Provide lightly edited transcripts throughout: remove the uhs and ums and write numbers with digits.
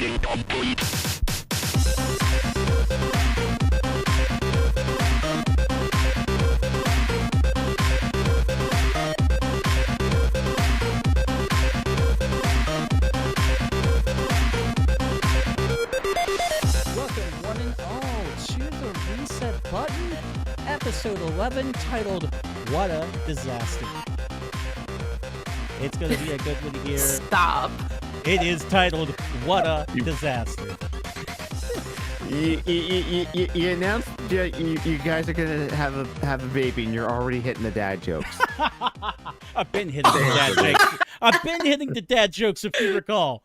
one and all to the Reset Button, episode 11, titled Wata Disaster. It's going to be a good one here. Stop. It is titled Wata Disaster. You announced you guys are going to have a baby and you're already hitting the dad jokes. I've been hitting the dad jokes. I've been hitting the dad jokes, if you recall.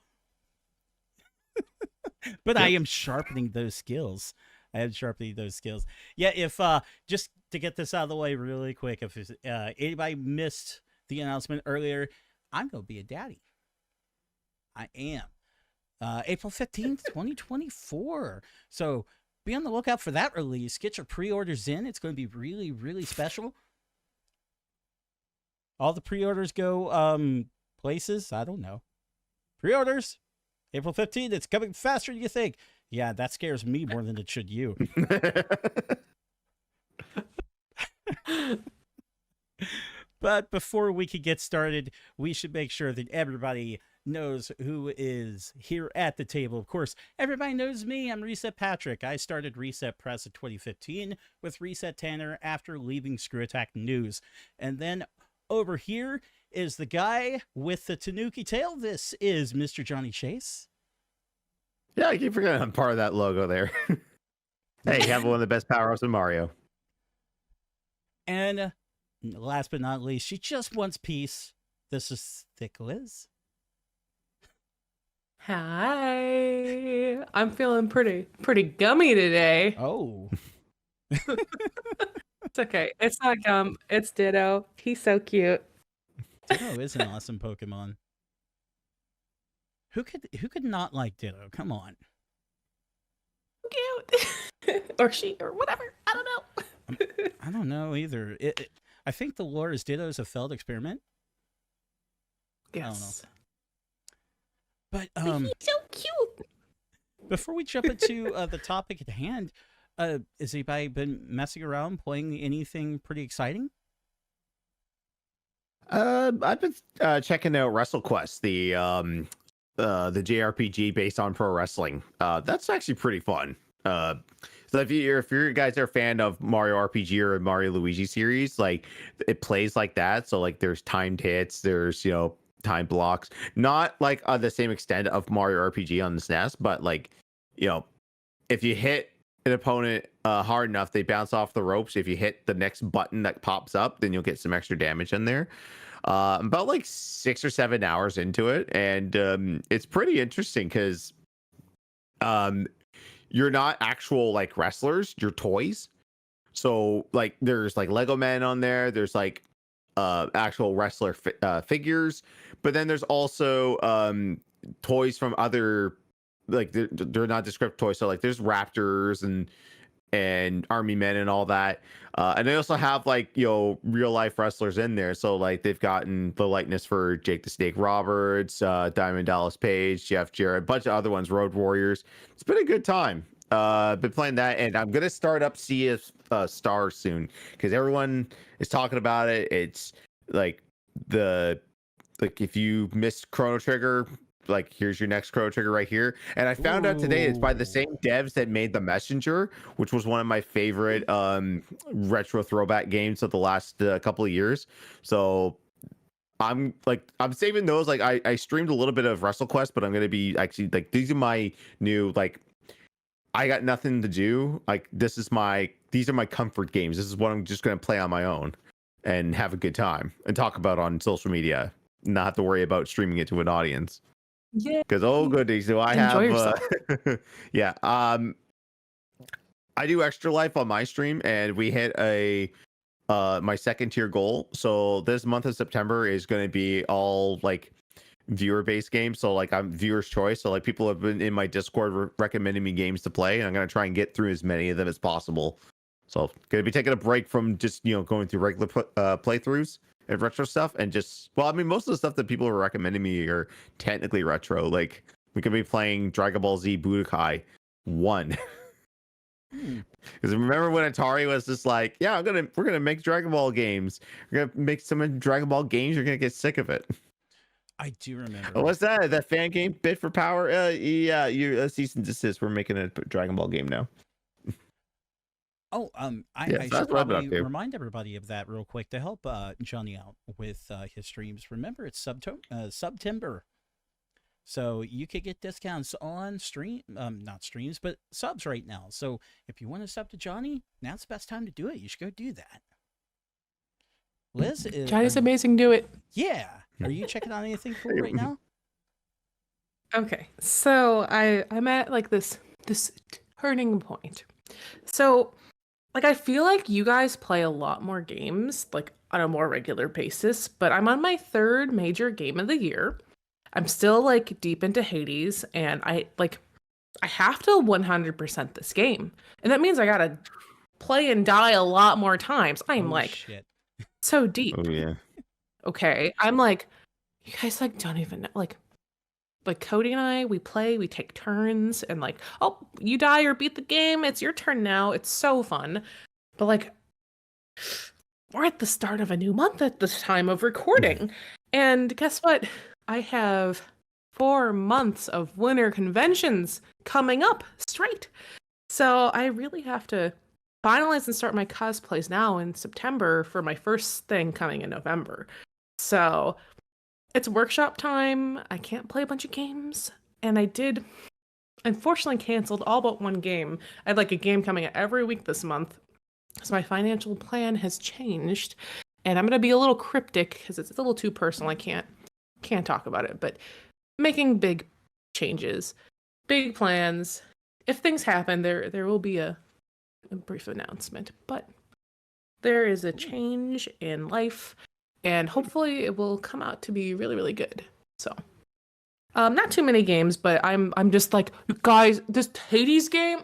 But I am sharpening those skills. Yeah, if just to get this out of the way really quick, if anybody missed the announcement earlier, I'm going to be a daddy. I am. April 15th, 2024. So be on the lookout for that release. Get your pre-orders in. It's going to be really, really special. All the pre-orders go places. I don't know. Pre-orders. April 15th, it's coming faster than you think. Yeah, that scares me more than it should you. But before we can get started, we should make sure that everybody knows who is here at the table. Of course, everybody knows me. I'm Reset Patrick. I started Reset Press in 2015 with Reset Tanner after leaving Screw Attack News. And then over here is the guy with the Tanuki tail. This is Mr. Johnny Chase. Yeah, I keep forgetting I'm part of that logo there. Hey, you have one of the best power-ups in Mario. And last but not least, she just wants peace. This is Thick Liz. Hi. I'm feeling pretty gummy today. Oh. It's okay. It's not gum. It's Ditto. He's so cute. Ditto is an awesome Pokemon. Who could not like Ditto? Come on. Cute. Or she, or whatever. I don't know. I don't know either. I think the lore is Ditto is a failed experiment. Yes. I don't know. But he's so cute. Before we jump into the topic at hand, has anybody been messing around playing anything pretty exciting? I've been checking out WrestleQuest, the JRPG based on pro wrestling. That's actually pretty fun. So if you guys are a fan of Mario RPG or Mario Luigi series, like it plays like that. So like there's timed hits, there's time blocks, not like the same extent of Mario RPG on the SNES, but like if you hit an opponent hard enough, they bounce off the ropes. If you hit the next button that pops up, then you'll get some extra damage in there. About like 6 or 7 hours into it, and it's pretty interesting because you're not actual like wrestlers, you're toys. So like there's like Lego men on there, there's like actual wrestler figures, but then there's also toys from other, like they're not descriptive toys, so like there's raptors and army men and all that, and they also have like real life wrestlers in there. So like they've gotten the likeness for Jake the Snake Roberts, Diamond Dallas Page, Jeff Jarrett, a bunch of other ones, Road Warriors. It's been a good time. Been playing that, and I'm gonna start up Sea of Stars soon because everyone is talking about it. It's like if you missed Chrono Trigger, like here's your next Chrono Trigger right here. And I found out today it's by the same devs that made The Messenger, which was one of my favorite retro throwback games of the last couple of years. So I'm saving those. Like I streamed a little bit of WrestleQuest, but I'm gonna be actually like, these are my new, like, I got nothing to do. Like these are my comfort games. This is what I'm just gonna play on my own and have a good time and talk about on social media. Not have to worry about streaming it to an audience. Yeah. Because goodies, do I have yeah. I do Extra Life on my stream, and we hit my second tier goal. So this month of September is going to be all like viewer based games. So like I'm viewer's choice. So like people have been in my Discord recommending me games to play, and I'm going to try and get through as many of them as possible. So going to be taking a break from just going through regular playthroughs and retro stuff, and just, well, I mean, most of the stuff that people are recommending me are technically retro. Like We could be playing Dragon Ball Z Budokai 1. Hmm. Because remember when Atari was just like, yeah, we're gonna make Dragon Ball games. We're gonna make some Dragon Ball games. You're gonna get sick of it. I do remember. Oh, what's that? That fan game, Bit for Power? Yeah, you cease and desist. We're making a Dragon Ball game now. Oh, Yeah, I so should that's what I've been probably up to. remind everybody of that real quick to help Johnny out with his streams. Remember, it's September, so you could get discounts on not streams, but subs right now. So if you want to sub to Johnny, now's the best time to do it. You should go do that. Liz, Johnny's amazing. Do it. yeah. Are you checking out anything cool right now? Okay, so I'm at like this turning point. So like I feel like you guys play a lot more games like on a more regular basis, but I'm on my third major game of the year. I'm still like deep into Hades, and I have to 100% this game. And that means I got to play and die a lot more times. I'm Oh, like shit. so deep. Oh yeah. Okay. I'm like, you guys like don't even know like Cody and I, we take turns, and like, oh, you die or beat the game, it's your turn now. It's so fun. But like, we're at the start of a new month at this time of recording. And guess what? I have 4 months of winter conventions coming up straight. So I really have to finalize and start my cosplays now in September for my first thing coming in November. So it's workshop time. I can't play a bunch of games. And I did, unfortunately, canceled all but one game. I had like a game coming out every week this month. So my financial plan has changed. And I'm going to be a little cryptic because it's a little too personal. I can't talk about it. But making big changes, big plans. If things happen, there will be a brief announcement. But there is a change in life, and hopefully it will come out to be really, really good. So, not too many games, but I'm just like, you guys, this Hades game,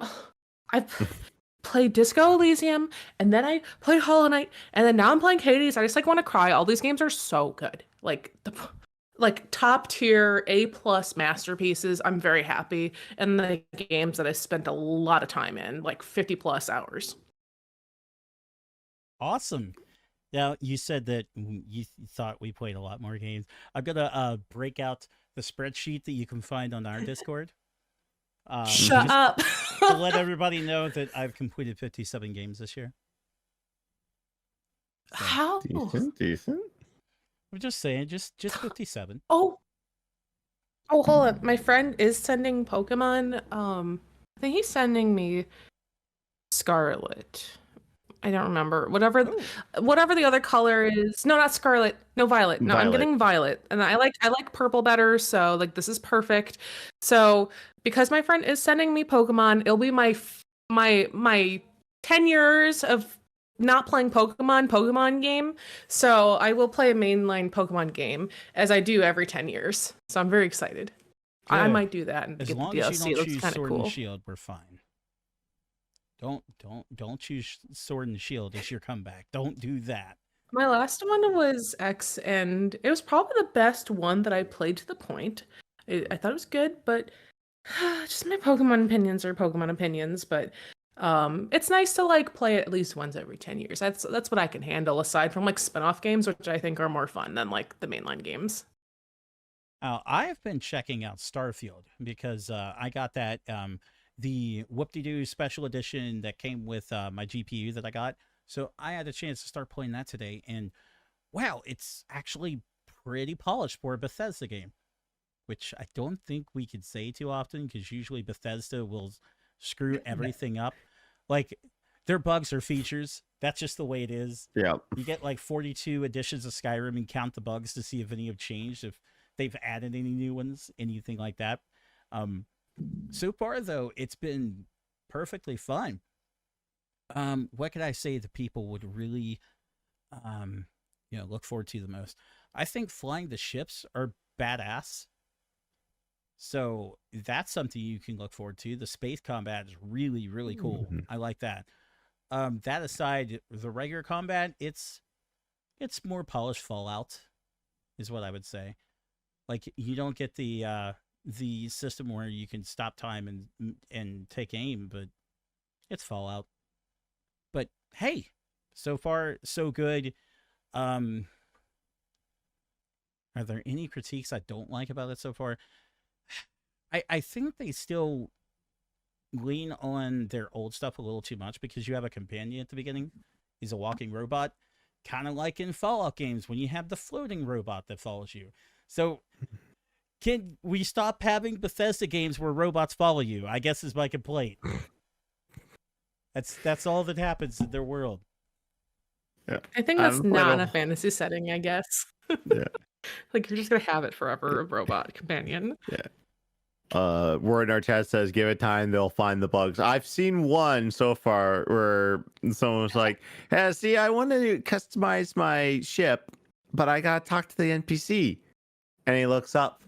I've played Disco Elysium, and then I played Hollow Knight, and then now I'm playing Hades. I just like want to cry. All these games are so good. Like top tier A+ masterpieces. I'm very happy, and the games that I spent a lot of time in, like 50+ hours. Awesome. Now, you said that you thought we played a lot more games. I'm going to break out the spreadsheet that you can find on our Discord. Shut just up. to let everybody know that I've completed 57 games this year. So, How? Decent. I'm just saying, just 57. Oh, hold on. My friend is sending Pokemon. I think he's sending me Scarlet. I don't remember. Whatever the other color is. No, not Scarlet. No, Violet. No, I'm Violet. getting Violet. And I like purple better, so like this is perfect. So, because my friend is sending me Pokemon, it'll be my 10 years of not playing Pokemon game. So, I will play a mainline Pokemon game as I do every 10 years. So, I'm very excited. I Good. might do that and As get the long DLC. as you It don't looks choose kind of Sword cool. and Shield, we're fine. Don't choose Sword and Shield as your comeback. Don't do that. My last one was X, and it was probably the best one that I played to the point. I thought it was good, but just my Pokemon opinions are Pokemon opinions. But it's nice to like play it at least once every 10 years. That's what I can handle, aside from like spin-off games, which I think are more fun than like the mainline games. I've been checking out Starfield because I got that the Whoop-de-Doo special edition that came with my GPU that I got. So I had a chance to start playing that today, and wow, it's actually pretty polished for a Bethesda game, which I don't think we could say too often because usually Bethesda will screw everything up. Like, their bugs are features. That's just the way it is. Yeah. You get like 42 editions of Skyrim and count the bugs to see if any have changed, if they've added any new ones, anything like that. So far, though, it's been perfectly fun. What could I say the people would really, look forward to the most? I think flying the ships are badass. So that's something you can look forward to. The space combat is really, really cool. I like that. That aside, the regular combat, it's more polished Fallout, is what I would say. Like, you don't get the the system where you can stop time and take aim, but it's Fallout. But hey, so far so good. Um, are there any critiques I don't like about it so far? I think they still lean on their old stuff a little too much because you have a companion at the beginning. He's a walking robot, kind of like in Fallout games when you have the floating robot that follows you. So, can we stop having Bethesda games where robots follow you? I guess is my complaint. That's all that happens in their world. Yeah. I think that's not in a fantasy setting, I guess. Yeah. Like you're just gonna have it forever, a robot companion. Yeah. Word in our chat says, "Give it time, they'll find the bugs." I've seen one so far where someone was like, "Hey, see, I want to customize my ship, but I gotta talk to the NPC," and he looks up.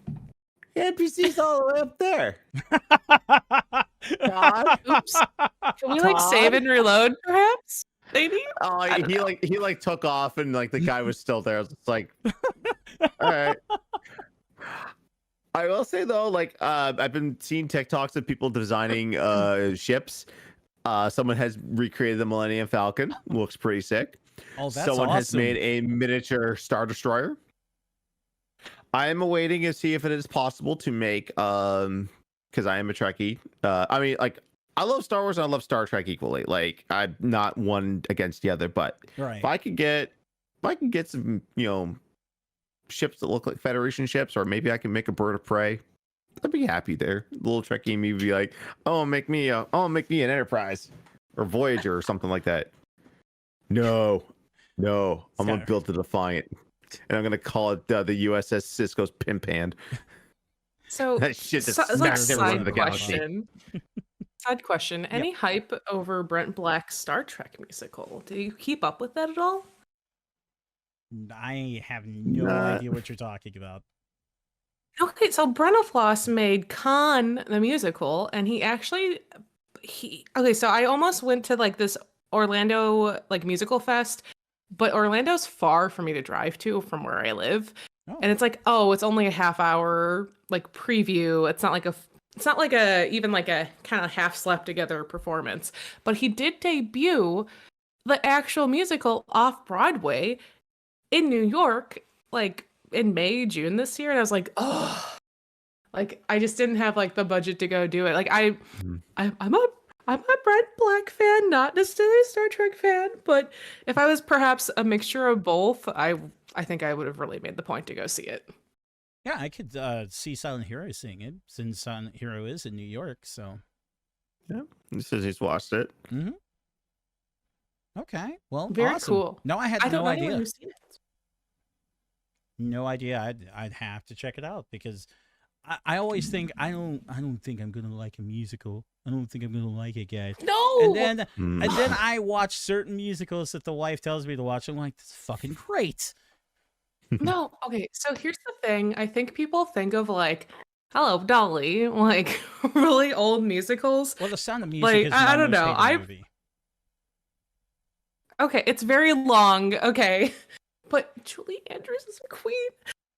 The NPC's all the way up there. God. Oops. Can we like save and reload, perhaps? Maybe. Oh, he like took off, and like the guy was still there. It's like, all right. I will say though, like I've been seeing TikToks of people designing ships. Someone has recreated the Millennium Falcon. Looks pretty sick. Oh, that's Someone has awesome. made a miniature Star Destroyer. I am awaiting to see if it is possible to make because I am a Trekkie. I mean, like I love Star Wars and I love Star Trek equally. Like I'm not one against the other, but Right. if I can get some, ships that look like Federation ships, or maybe I can make a bird of prey, I'd be happy there. The little Trekkie me would be like, oh, make me an Enterprise or Voyager or something like that. No, I'm gonna build the Defiant, and I'm gonna call it the USS Cisco's Pimp Hand. So That shit just it's like smacks everyone in the galaxy. question. Side question. Any hype over Brent Black's Star Trek musical? Do you keep up with that at all? I have no idea what you're talking about. Okay, so Brenofloss made Khan the musical, and so I almost went to like this Orlando like musical fest, but Orlando's far for me to drive to from where I live. Oh. And it's like, oh, it's only a half hour like preview. It's not like even like a kind of half slapped together performance. But he did debut the actual musical off Broadway in New York, like in May, June this year, and I was like, oh, like I just didn't have like the budget to go do it. Like I'm a Brent Black fan, not necessarily a Star Trek fan, but if I was perhaps a mixture of both, I think I would have really made the point to go see it. Yeah, I could see Silent Hero seeing it since Silent Hero is in New York. So yeah, he says he's watched it. Mm-hmm. Okay, well, Very awesome. cool. No, I had I don't no know idea. anyone who's seen it. No idea. I'd have to check it out because I always think I don't think I'm gonna like a musical. I don't think I'm gonna like it, guys. No. And then I watch certain musicals that the wife tells me to watch. I'm like, this is fucking great. No. Okay. So here's the thing. I think people think of like, Hello Dolly, like really old musicals. Well, The Sound of Music Like, is I my don't most know. favorite movie. Okay, it's very long. Okay, but Julie Andrews is a queen.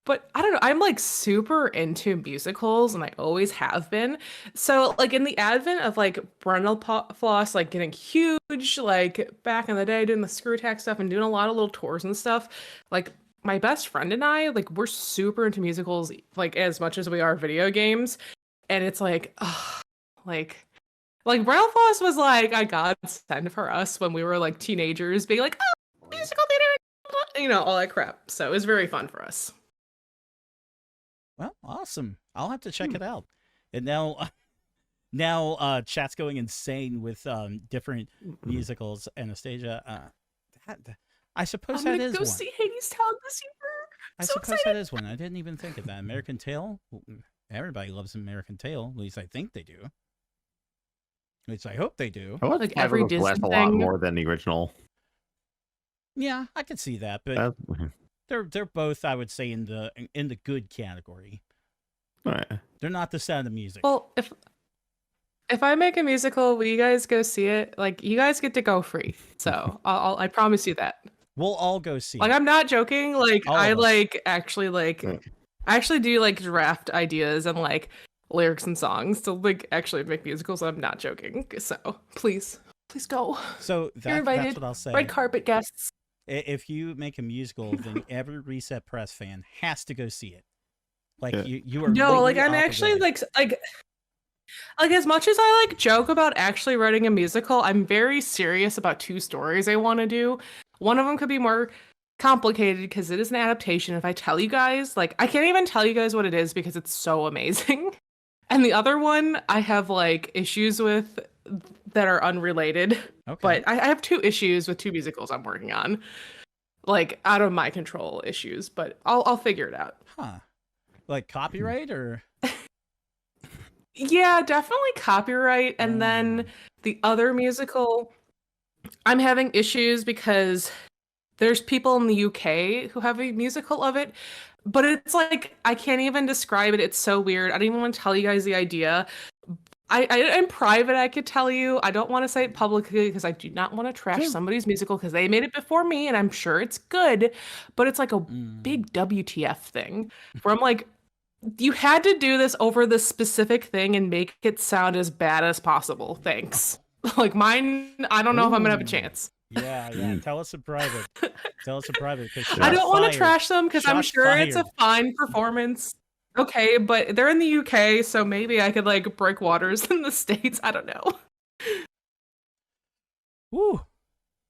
But I don't know. I'm like super into musicals, and I always have been. So like in the advent of like Floss like getting huge, like back in the day doing the Screw Attack stuff and doing a lot of little tours and stuff, like my best friend and I, like we're super into musicals, like as much as we are video games. And it's like, oh, like Floss was like a godsend for us when we were like teenagers, being like, oh, musical theater, all that crap. So it was very fun for us. Well, awesome. I'll have to check it out. And now chat's going insane with different musicals. Anastasia, I suppose that is go one. see Hades Town this year. I suppose that is one. I didn't even think of that. American Tail. Everybody loves American Tail. At least I think they do. At least I hope they do. I Like every Disney last a lot thing. more than the original. Yeah, I could see that, but they're both, I would say, in the good category. Right. They're not The Sound of Music. Well, if I make a musical, will you guys go see it? Like, you guys get to go free. So I promise you that. We'll all go see Like, it. I'm not joking. Like, All I of us. like actually like I actually do like draft ideas and like lyrics and songs to like actually make musicals. I'm not joking. So please go. So You're that's invited. what I'll say. Red carpet guests. If you make a musical, then every Reset Press fan has to go see it. Like Yeah. you are No, like legally I'm actually obligated. like as much as I like joke about actually writing a musical, I'm very serious about two stories I want to do. One of them could be more complicated because it is an adaptation. If I tell you guys, like I can't even tell you guys what it is because it's so amazing. And the other one I have like issues with that are unrelated. Okay. But I have two issues with two musicals I'm working on. Like out of my control issues, but I'll figure it out. Huh. Like copyright or Yeah, definitely copyright. And then the other musical, I'm having issues because there's people in the UK who have a musical of it, but it's like I can't even describe it. It's so weird. I don't even want to tell you guys the idea. In private, I could tell you. I don't want to say it publicly because I do not want to trash Sure. somebody's musical because they made it before me and I'm sure it's good. But it's like a big WTF thing where I'm like, you had to do this over this specific thing and make it sound as bad as possible. Thanks. Like mine, I don't know if I'm gonna have a chance. Yeah. Tell us in private. Tell us in private because I don't want to trash them because I'm Shots sure it's a fired. fine performance. Okay, but they're in the UK, so maybe I could like break waters in the States. I don't know. Woo.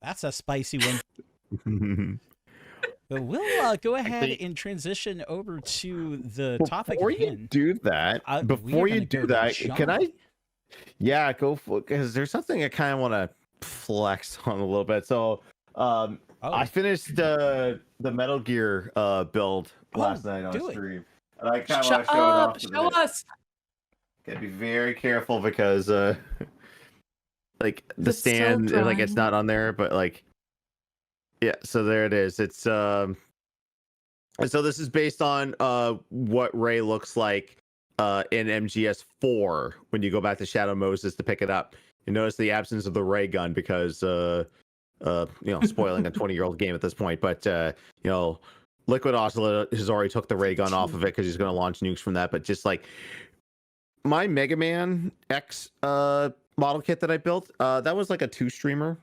That's a spicy one. But we'll go ahead Actually- and transition over to the topic Before at you hand. do that, We are before you gonna do go to that, can I? Johnny. Yeah, go for because there's something I kind of want to flex on a little bit. So, Oh, I finished the Metal Gear build last night on do it. stream, and I kind of want Shut to show it off. up! To Show us. Gotta be very careful because like the It's still stand like it's drying. not on there, but like yeah. So there it is. It's and so this is based on what Ray looks like in MGS4 when you go back to Shadow Moses to pick it up. You notice the absence of the ray gun because spoiling a 20-year-old game at this point, but Liquid Oscillate has already took the ray gun off of it because he's going to launch nukes from that. But just like my Mega Man X model kit that I built, that was like a two stream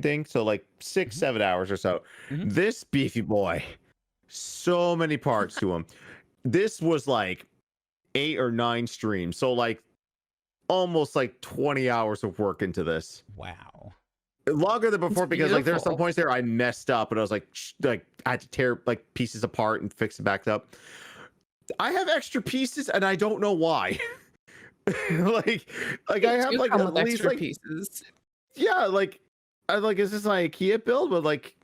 thing, so like 6-7 hours or so. Mhm. This beefy boy, so many parts to him. This was like 8 or 9 streams, so like almost like 20 hours of work into this. wow. Longer than before It's because like there were some beautiful. points there I messed up and I was like I had to tear like pieces apart and fix it back up. I have extra pieces and I don't know why. like I have Do like come at with least extra like pieces. yeah, like I like is this my IKEA build? But like,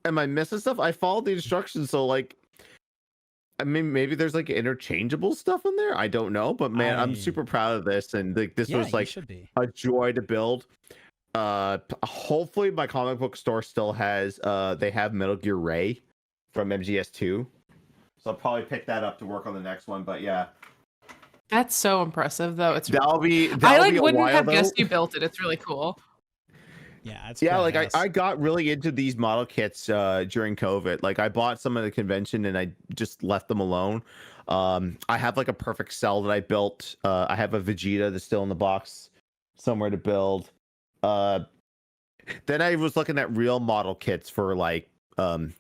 am I missing stuff? I followed the instructions, so like, I mean, maybe there's like interchangeable stuff in there. I don't know, but man, I'm I- super proud of this, and like this Yeah, was you like should be. a joy to build. Hopefully my comic book store still has they have Metal Gear Ray from MGS2, so I'll probably pick that up to work on the next one. But yeah, That's so impressive, though. It's that'll be I like a wouldn't while, have though. guessed you built it. It's really cool. Yeah, it's Yeah, like badass. I got really into these model kits during COVID. Like I bought some at the convention and I just left them alone. I have like a perfect cell that I built. I have a Vegeta that's still in the box somewhere to build. Then I was looking at real model kits for like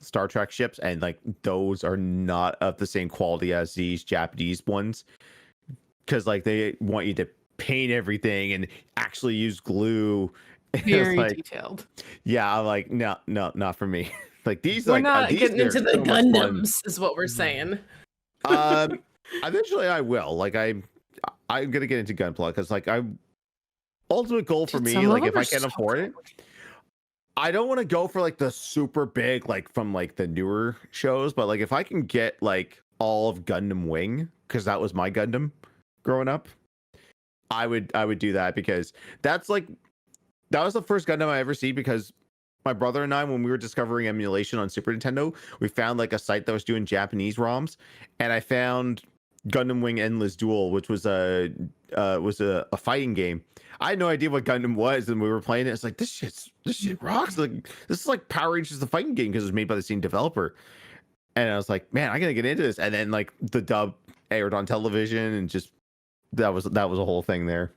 Star Trek ships, and like those are not of the same quality as these Japanese ones because like they want you to paint everything and actually use glue. It's Very like, detailed. yeah, I'm like, no, not for me. Like these, We're like not these, getting they're into the so much fun. Gundams, is what we're saying. Eventually I will. Like I'm gonna get into Gunpla because like ultimate goal for Dude, me, some of like them if are I can so afford it, I don't want to go for like the super big, like from like the newer shows, but like if I can get like all of Gundam Wing, because that was my Gundam growing up, I would do that because that was the first Gundam I ever see because my brother and I, when we were discovering emulation on Super Nintendo, we found like a site that was doing Japanese ROMs, and I found Gundam Wing Endless Duel, which was a fighting game. I had no idea what Gundam was, and we were playing it. It's like this shit rocks. Like this is like Power Rangers the fighting game because it was made by the same developer. And I was like, man, I gotta get into this. And then like the dub aired on television, and just that was a whole thing there.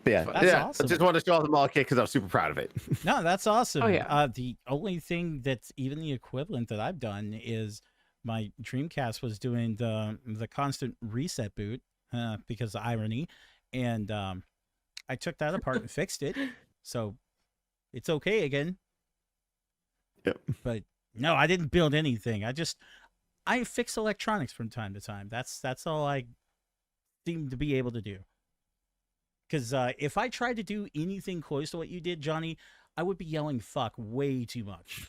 But yeah, That's yeah. awesome. I just wanted to show off the model kit because I was super proud of it. No, that's awesome. Oh, yeah. The only thing that's even the equivalent that I've done is my Dreamcast was doing the constant reset boot because of irony, and I took that apart and fixed it, so it's okay again. Yep. But no, I didn't build anything. I fix electronics from time to time. That's all I seem to be able to do. Because if I tried to do anything close to what you did, Johnny, I would be yelling "fuck" way too much.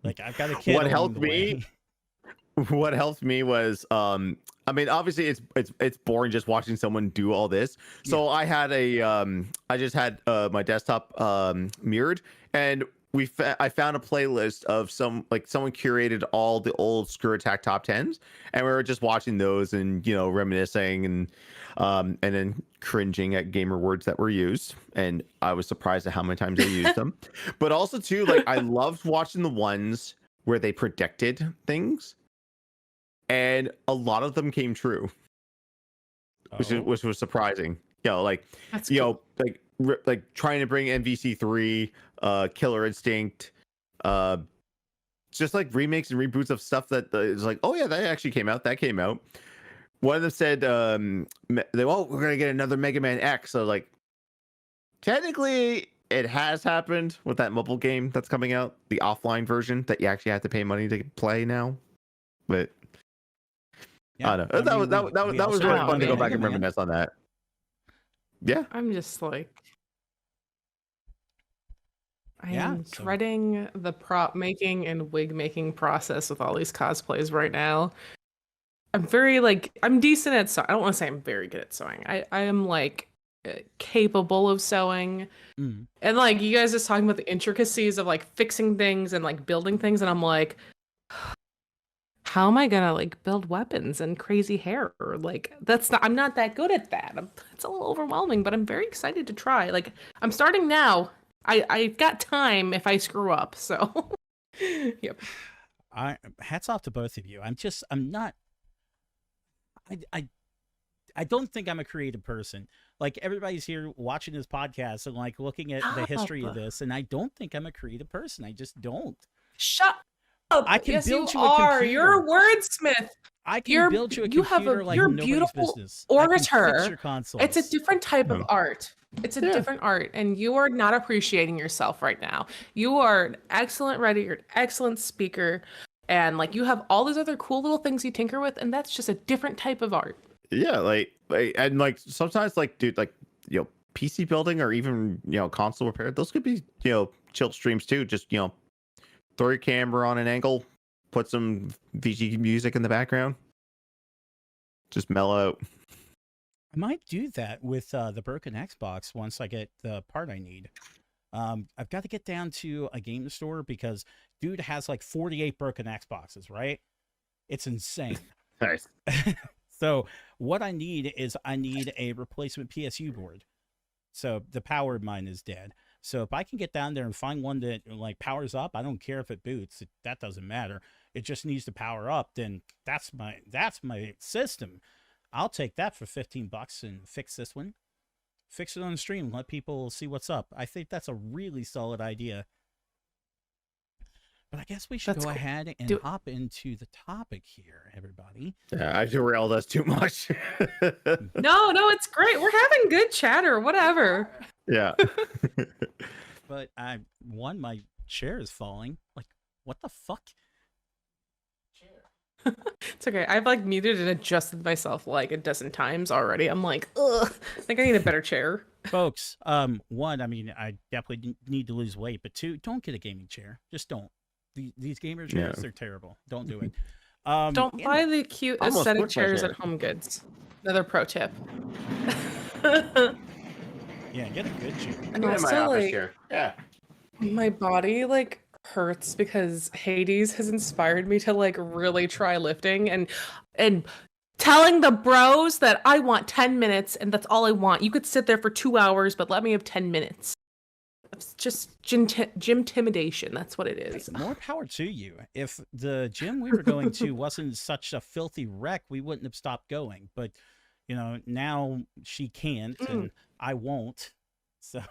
Like I've got a kid. What along helped the me? way. What helped me was I mean, obviously it's boring just watching someone do all this. So I had I just had my desktop mirrored, and I found a playlist of someone curated all the old Screw Attack top 10s, and we were just watching those and reminiscing and then cringing at gamer words that were used, and I was surprised at how many times I used them. But also too, like, I loved watching the ones where they predicted things, and a lot of them came true, which was surprising. That's cool. Like trying to bring MVC3, Killer Instinct, just like remakes and reboots of stuff that is like, oh yeah, that actually came out. That came out. One of them said, we're gonna get another Mega Man X. So like, technically, it has happened with that mobile game that's coming out, the offline version that you actually have to pay money to play now. But Yeah, I don't know. That was really fun to go back and reminisce on that. Yeah. I'm just like, I Yeah, am so- dreading the prop making and wig making process with all these cosplays right now. I'm very I'm decent at sewing. I don't want to say I'm very good at sewing. I am capable of sewing. Mm. And like you guys just talking about the intricacies of like fixing things and like building things, and I'm like, how am I gonna like build weapons and crazy hair? Like I'm not that good at that. It's a little overwhelming, but I'm very excited to try. Like I'm starting now. I've got time if I screw up. So yep. Hats off to both of you. I'm not. I don't think I'm a creative person. Like everybody's here watching this podcast and like looking at the history of this, and I don't think I'm a creative person. I just don't. Shut up. I can yes, build you you a are. computer. You're a wordsmith. I can build you a computer like you're nobody's beautiful business. I can fix orator. your consoles. It's a different type of art. It's a Yeah. different art, and you are not appreciating yourself right now. You are an excellent writer. You're an excellent speaker, and like you have all these other cool little things you tinker with, and that's just a different type of art. Yeah, and like sometimes, like, dude, like, PC building or even console repair, those could be chill streams too. Just throw your camera on an angle, put some VG music in the background, just mellow out. I might do that with the broken Xbox once I get the part I need. I've got to get down to a game store because dude has like 48 broken Xboxes, right? It's insane. Nice. So what I need is a replacement PSU board. So the power of mine is dead. So if I can get down there and find one that like powers up, I don't care if it boots. That doesn't matter. It just needs to power up. Then that's my system. I'll take that for $15 and fix this one. Fix it on the stream. Let people see what's up. I think that's a really solid idea. But I guess we should That's go cool. ahead and hop into the topic here, everybody. Yeah, I derailed us too much. No, it's great. We're having good chatter. Whatever. Yeah. But my chair is falling. Like, what the fuck? It's okay. I've like muted and adjusted myself like a dozen times already. I'm like, ugh. I think I need a better chair. Folks, one, I mean, I definitely need to lose weight, but two, don't get a gaming chair. Just don't. These gamer chairs, they're terrible. Don't do it. Don't buy the cute Almost aesthetic switched my chairs chair. at Home Goods. Another pro tip. Yeah, get a good chair. And In my also, office like, here. Yeah. my body like hurts because Hades has inspired me to like really try lifting and telling the bros that I want 10 minutes and that's all I want. You could sit there for 2 hours, but let me have 10 minutes. just gym intimidation. That's what it is. Hey, more power to you. If the gym we were going to wasn't such a filthy wreck, we wouldn't have stopped going. But, now she can't and I won't. So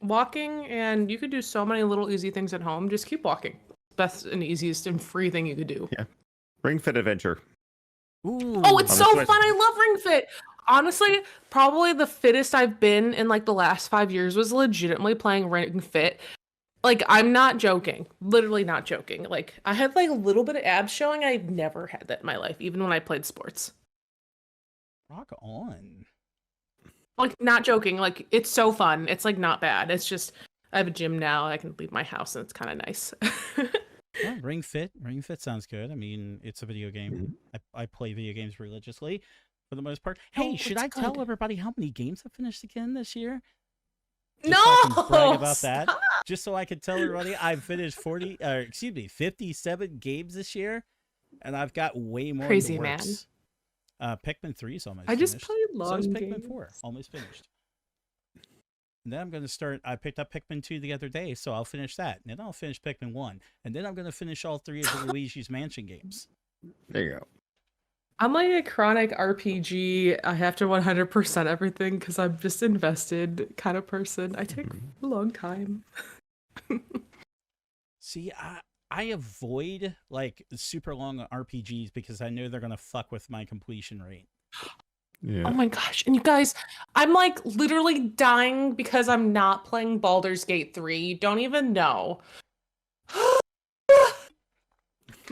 Walking, and you could do so many little easy things at home. Just keep walking. Best and easiest and free thing you could do. Yeah. Ring Fit Adventure. Ooh. Oh, it's On so the fun. Switch. I love Ring Fit. Honestly, probably the fittest I've been in like the last 5 years was legitimately playing Ring Fit. Like, I'm not joking. Literally not joking. Like, I had like a little bit of abs showing. I've never had that in my life, even when I played sports. Rock on. Like, not joking. Like, it's so fun. It's like not bad. It's just I have a gym now. I can leave my house and it's kind of nice. Well, Ring Fit sounds good. I mean, it's a video game. I play video games religiously for the most part. Hey, Oh, should it's I tell good. everybody how many games I finished again this year? No! So I can brag about that. Stop! Just so I can tell everybody I've finished 57 games this year, and I've got way more Crazy, in the man. works. Pikmin 3 is almost I just finished. played So is long Pikmin games. 4, almost finished. And then I'm going to start, I picked up Pikmin 2 the other day, so I'll finish that. And then I'll finish Pikmin 1. And then I'm going to finish all 3 of the Luigi's Mansion games. There you go. I'm like a chronic RPG. I have to 100% everything because I'm just invested kind of person. I take a long time. See, I avoid like super long RPGs because I know they're going to fuck with my completion rate. Yeah. Oh my gosh. And you guys, I'm like literally dying because I'm not playing Baldur's Gate 3. You don't even know.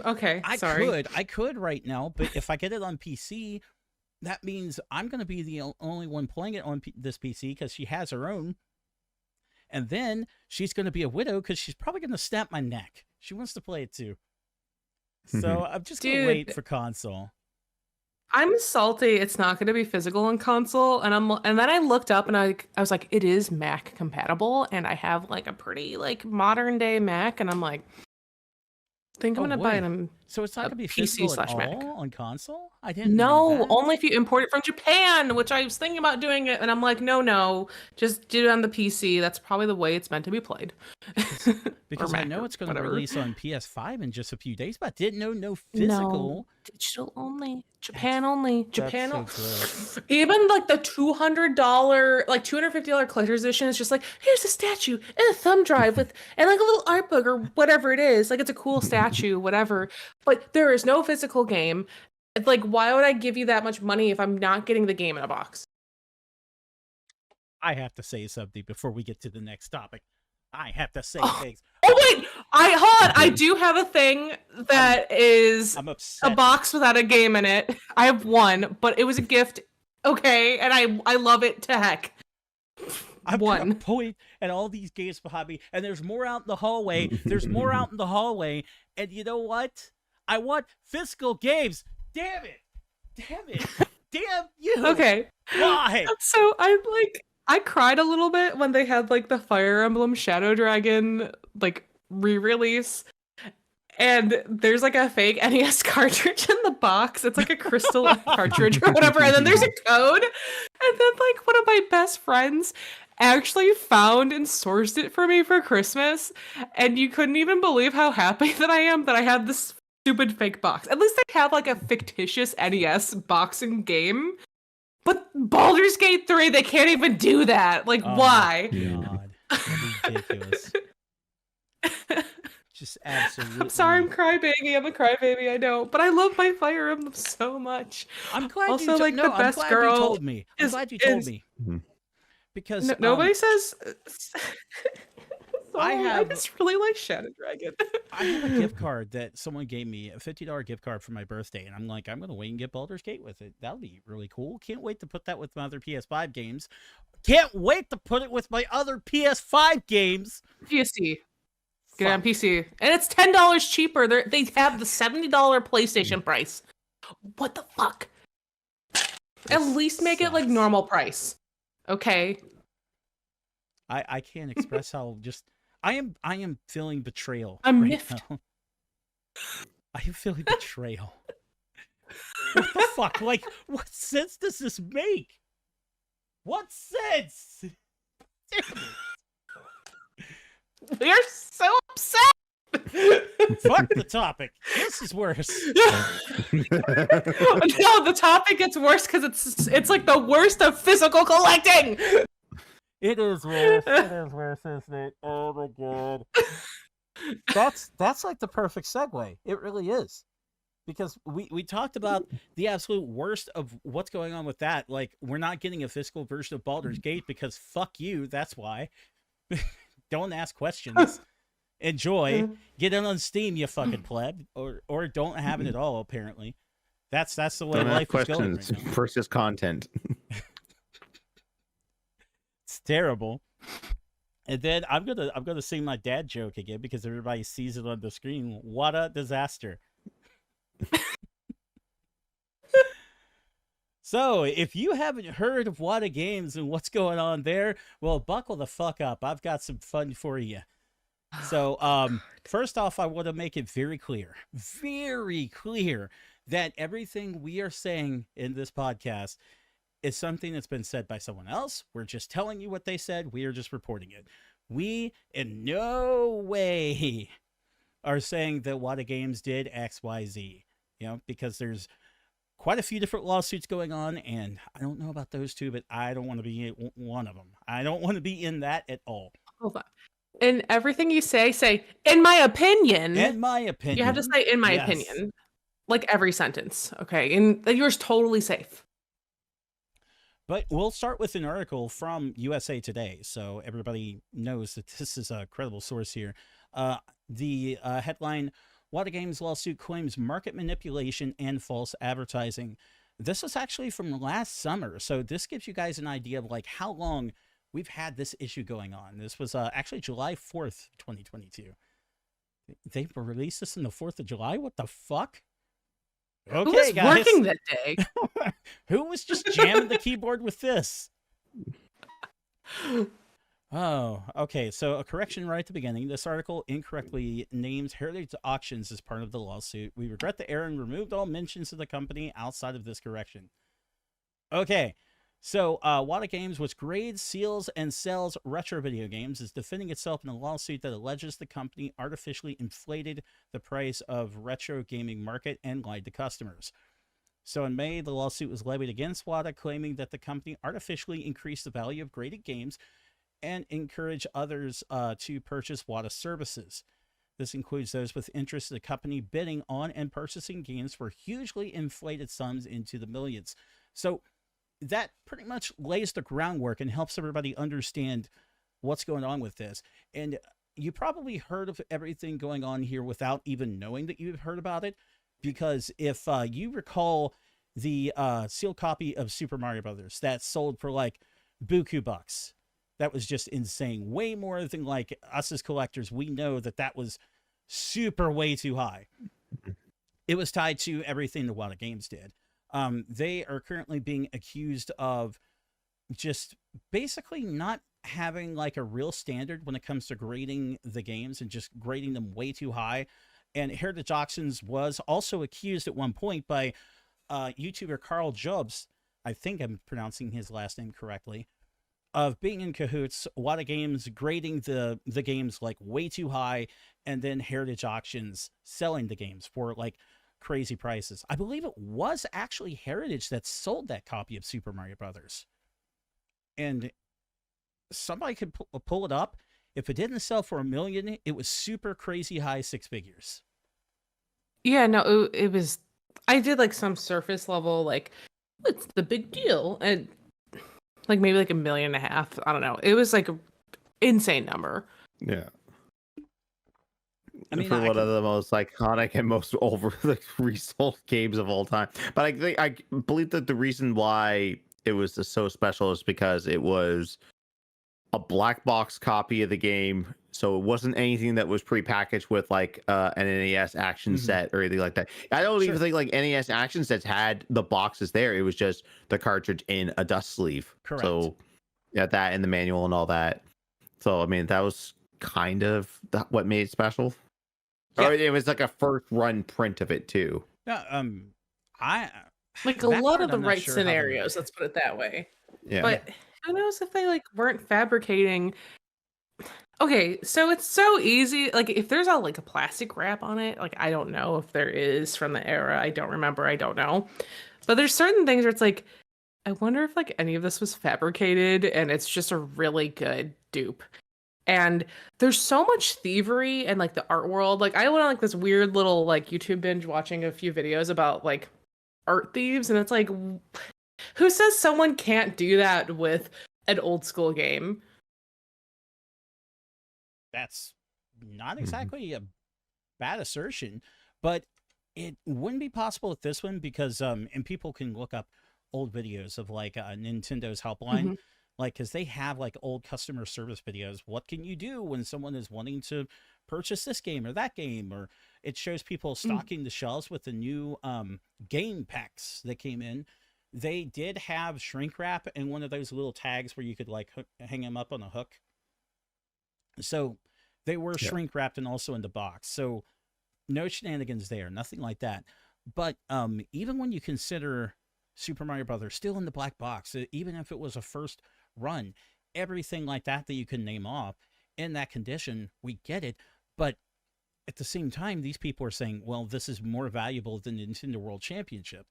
Okay, sorry. I could right now, but if I get it on PC, that means I'm going to be the only one playing it on this PC because she has her own. And then she's going to be a widow because she's probably going to snap my neck. She wants to play it too. So I'm just going to wait Dude. for console. I'm salty. It's not going to be physical on console, and then I looked up and I was like, it is Mac compatible, and I have like a pretty like modern day Mac, and I'm like, I think I'm gonna buy it So it's not a going to be PC physical at slash Mac. all on console? I didn't read No, that. only if you import it from Japan, which I was thinking about doing it, and I'm like, no, just do it on the PC. That's probably the way it's meant to be played. Because I know it's going to release on PS5 in just a few days, but I didn't know no physical. No, digital only. Japan only. Japan That's so gross. Even like the $200, like $250 collector's edition is just like, here's a statue and a thumb drive with, and like a little art book or whatever it is. Like it's a cool statue, whatever. But there is no physical game. It's like, why would I give you that much money if I'm not getting the game in a box? I have to say something before we get to the next topic. I have to say things. Oh wait, hold on. I do have a thing that is I'm upset. a box without a game in it. I have one, but it was a gift. Okay, and I love it to heck. I'm One. gonna point at all these games behind me, and there's more out in the hallway. There's more out in the hallway, and you know what? I want physical games. Damn it! Damn it! Damn you! Okay. Why? So I cried a little bit when they had like the Fire Emblem Shadow Dragon like re-release. And there's like a fake NES cartridge in the box. It's like a crystal cartridge or whatever. And then there's a code. And then like one of my best friends actually found and sourced it for me for Christmas. And you couldn't even believe how happy that I am that I had this stupid fake box. At least I have like a fictitious NES boxing game. But Baldur's Gate 3, they can't even do that. Like, why? God, ridiculous. Just absolutely. I'm sorry, I'm crybaby. I'm a crybaby, I know. But I love my Fire Emblem so much. I'm glad Also, you like, the I'm best glad girl you told me. I'm glad you told me. Because nobody says. I just really like Shadow Dragon. I have a gift card that someone gave me, a $50 gift card for my birthday, and I'm like, I'm gonna wait and get Baldur's Gate with it. That'll be really cool. Can't wait to put that with my other PS5 games. Can't wait to put it with my other PS5 games. PC. Get it on PC. And it's $10 cheaper. They have the $70 PlayStation price. What the fuck? At least make it like normal price. Okay. I can't express how just I am feeling betrayal. I'm right miffed. now. I am feeling betrayal. What the fuck? Like, what sense does this make? What sense? We are so upset. Fuck the topic. This is worse. No, the topic gets worse because it's like the worst of physical collecting. It is worse. It is worse, isn't it? Oh my god. That's like the perfect segue. It really is. Because we talked about the absolute worst of what's going on with that. Like, we're not getting a physical version of Baldur's Gate because fuck you, that's why. Don't ask questions. Enjoy. Get it on Steam, you fucking pleb. Or don't have it at all, apparently. That's the way Don't life ask is going questions right now. versus content. It's terrible. And then I'm gonna sing my dad joke again because everybody sees it on the screen. Wata Disaster. So, if you haven't heard of Wata Games and what's going on there, well, buckle the fuck up. I've got some fun for you. So, first off, I want to make it very clear that everything we are saying in this podcast is something that's been said by someone else. We're just telling you what they said. We are just reporting it. We, in no way, are saying that Wata Games did X, Y, Z. You know, because there's quite a few different lawsuits going on, and I don't know about those two, but I don't want to be one of them. I don't want to be in that at all. Hold on. In everything you say, in my opinion. In my opinion. You have to say, in my opinion. Like every sentence, okay? And yours totally safe. But we'll start with an article from USA Today, so everybody knows that this is a credible source here. The headline, Wata Games lawsuit claims market manipulation and false advertising. This was actually from last summer, so this gives you guys an idea of like how long we've had this issue going on. This was actually July 4th, 2022. They released this on the 4th of July? What the fuck? Okay, who was guys. working that day? Who was just jamming the keyboard with this? Oh, okay. So a correction right at the beginning. This article incorrectly names Heritage Auctions as part of the lawsuit. We regret the error and removed all mentions of the company outside of this correction. Okay. So Wata Games, which grades, seals, and sells retro video games, is defending itself in a lawsuit that alleges the company artificially inflated the price of retro gaming market and lied to customers. So in May, the lawsuit was levied against Wata, claiming that the company artificially increased the value of graded games and encourage others to purchase Wata services. This includes those with interest in the company bidding on and purchasing games for hugely inflated sums into the millions. So that pretty much lays the groundwork and helps everybody understand what's going on with this. And you probably heard of everything going on here without even knowing that you've heard about it, because if you recall the sealed copy of Super Mario Brothers that sold for like buku bucks, that was just insane. Way more than like us as collectors. We know that that was super way too high. It was tied to everything the Wata Games did. They are currently being accused of just basically not having like a real standard when it comes to grading the games and just grading them way too high. And Heritage Auctions was also accused at one point by YouTuber Carl Jobs, I think I'm pronouncing his last name correctly, of being in cahoots, Wata Games grading the games like way too high, and then Heritage Auctions selling the games for like crazy prices. I believe it was actually Heritage that sold that copy of Super Mario Brothers. And somebody could pull it up. If it didn't sell for $1 million, it was super crazy high six figures. Yeah, no, it was. I did like some surface level, like, what's the big deal? And like maybe like $1.5 million. I don't know. It was like an insane number. Yeah. I mean, for one of the most iconic and most over like resold games of all time. But I believe that the reason why it was so special is because it was a black box copy of the game, so it wasn't anything that was prepackaged with like an NES action set or anything like that. I don't even think like NES action sets had the boxes there. It was just the cartridge in a dust sleeve. Correct. So yeah, that and the manual and all that. So I mean, that was kind of what made it special. Yeah. Or it was like a first run print of it too. Yeah, I like a lot of the right scenarios. Let's put it that way. Yeah. But who knows if they like weren't fabricating? Okay, so it's so easy. Like if there's a plastic wrap on it, like I don't know if there is from the era. I don't remember. I don't know. But there's certain things where it's like, I wonder if like any of this was fabricated and it's just a really good dupe. And there's so much thievery and like the art world. Like I went on like this weird little like YouTube binge watching a few videos about like art thieves, and it's like, who says someone can't do that with an old school game? That's not Mhm. exactly a bad assertion, but it wouldn't be possible with this one because and people can look up old videos of like Nintendo's helpline, Mhm. like because they have like old customer service videos. What can you do when someone is wanting to purchase this game or that game? Or it shows people Mm. stocking the shelves with the new game packs that came in. They did have shrink wrap and one of those little tags where you could like hang them up on a hook. So they were Yeah. shrink wrapped and also in the box. So no shenanigans there, nothing like that. But even when you consider Super Mario Brothers still in the black box, even if it was a first run, everything like that you can name off in that condition, we get it. But at the same time, these people are saying, well, this is more valuable than the Nintendo World Championship.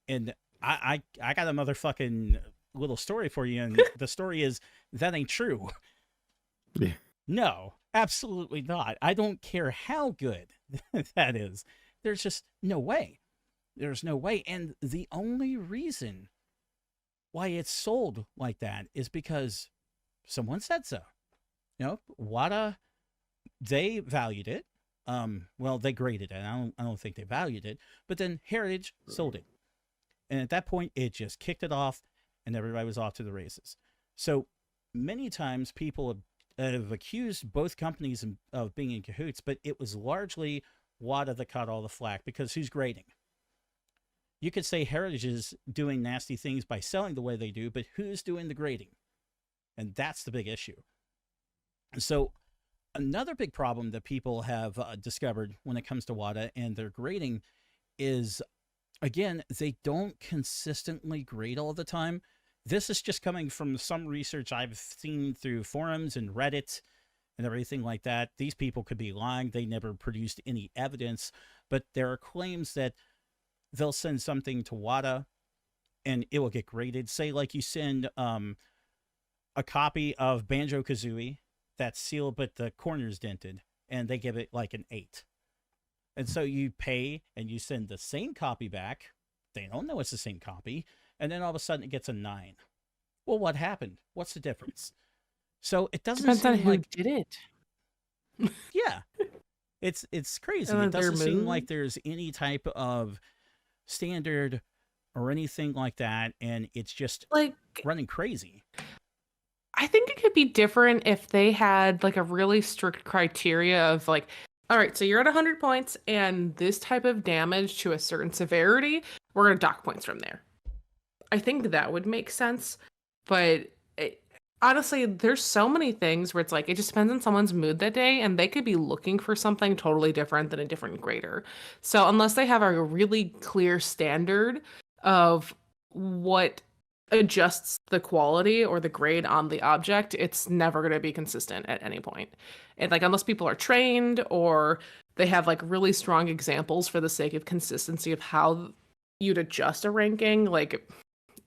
And I got a motherfucking little story for you, and the story is that ain't true. Yeah. No, absolutely not. I don't care how good that is. There's just no way. There's no way. And the only reason why it's sold like that is because someone said so. You know, Wata, they valued it. Well, they graded it. I don't think they valued it. But then Heritage sold it. And at that point, it just kicked it off and everybody was off to the races. So many times people have accused both companies of being in cahoots, but it was largely Wata that caught all the flack because who's grading? You could say Heritage is doing nasty things by selling the way they do, but who's doing the grading? And that's the big issue. So another big problem that people have discovered when it comes to Wata and their grading is, again, they don't consistently grade all the time. This is just coming from some research I've seen through forums and Reddit and everything like that. These people could be lying. They never produced any evidence, but there are claims that they'll send something to Wata and it will get graded. Say, like you send a copy of Banjo Kazooie that's sealed but the corner's dented, and they give it like an 8. And so you pay and you send the same copy back. They don't know it's the same copy. And then all of a sudden it gets a 9. Well, what happened? What's the difference? So it doesn't Depends on seem who like, did it yeah, it's crazy. It and their doesn't seem like mood. there's any type of standard or anything like that. And it's just Like running crazy. I think it could be different if they had like a really strict criteria of like, all right, so you're at 100 points and this type of damage to a certain severity, we're going to dock points from there. I think that would make sense. But honestly, there's so many things where it's like it just depends on someone's mood that day, and they could be looking for something totally different than a different grader. So unless they have a really clear standard of what adjusts the quality or the grade on the object, it's never going to be consistent at any point. And like unless people are trained or they have like really strong examples for the sake of consistency of how you'd adjust a ranking, like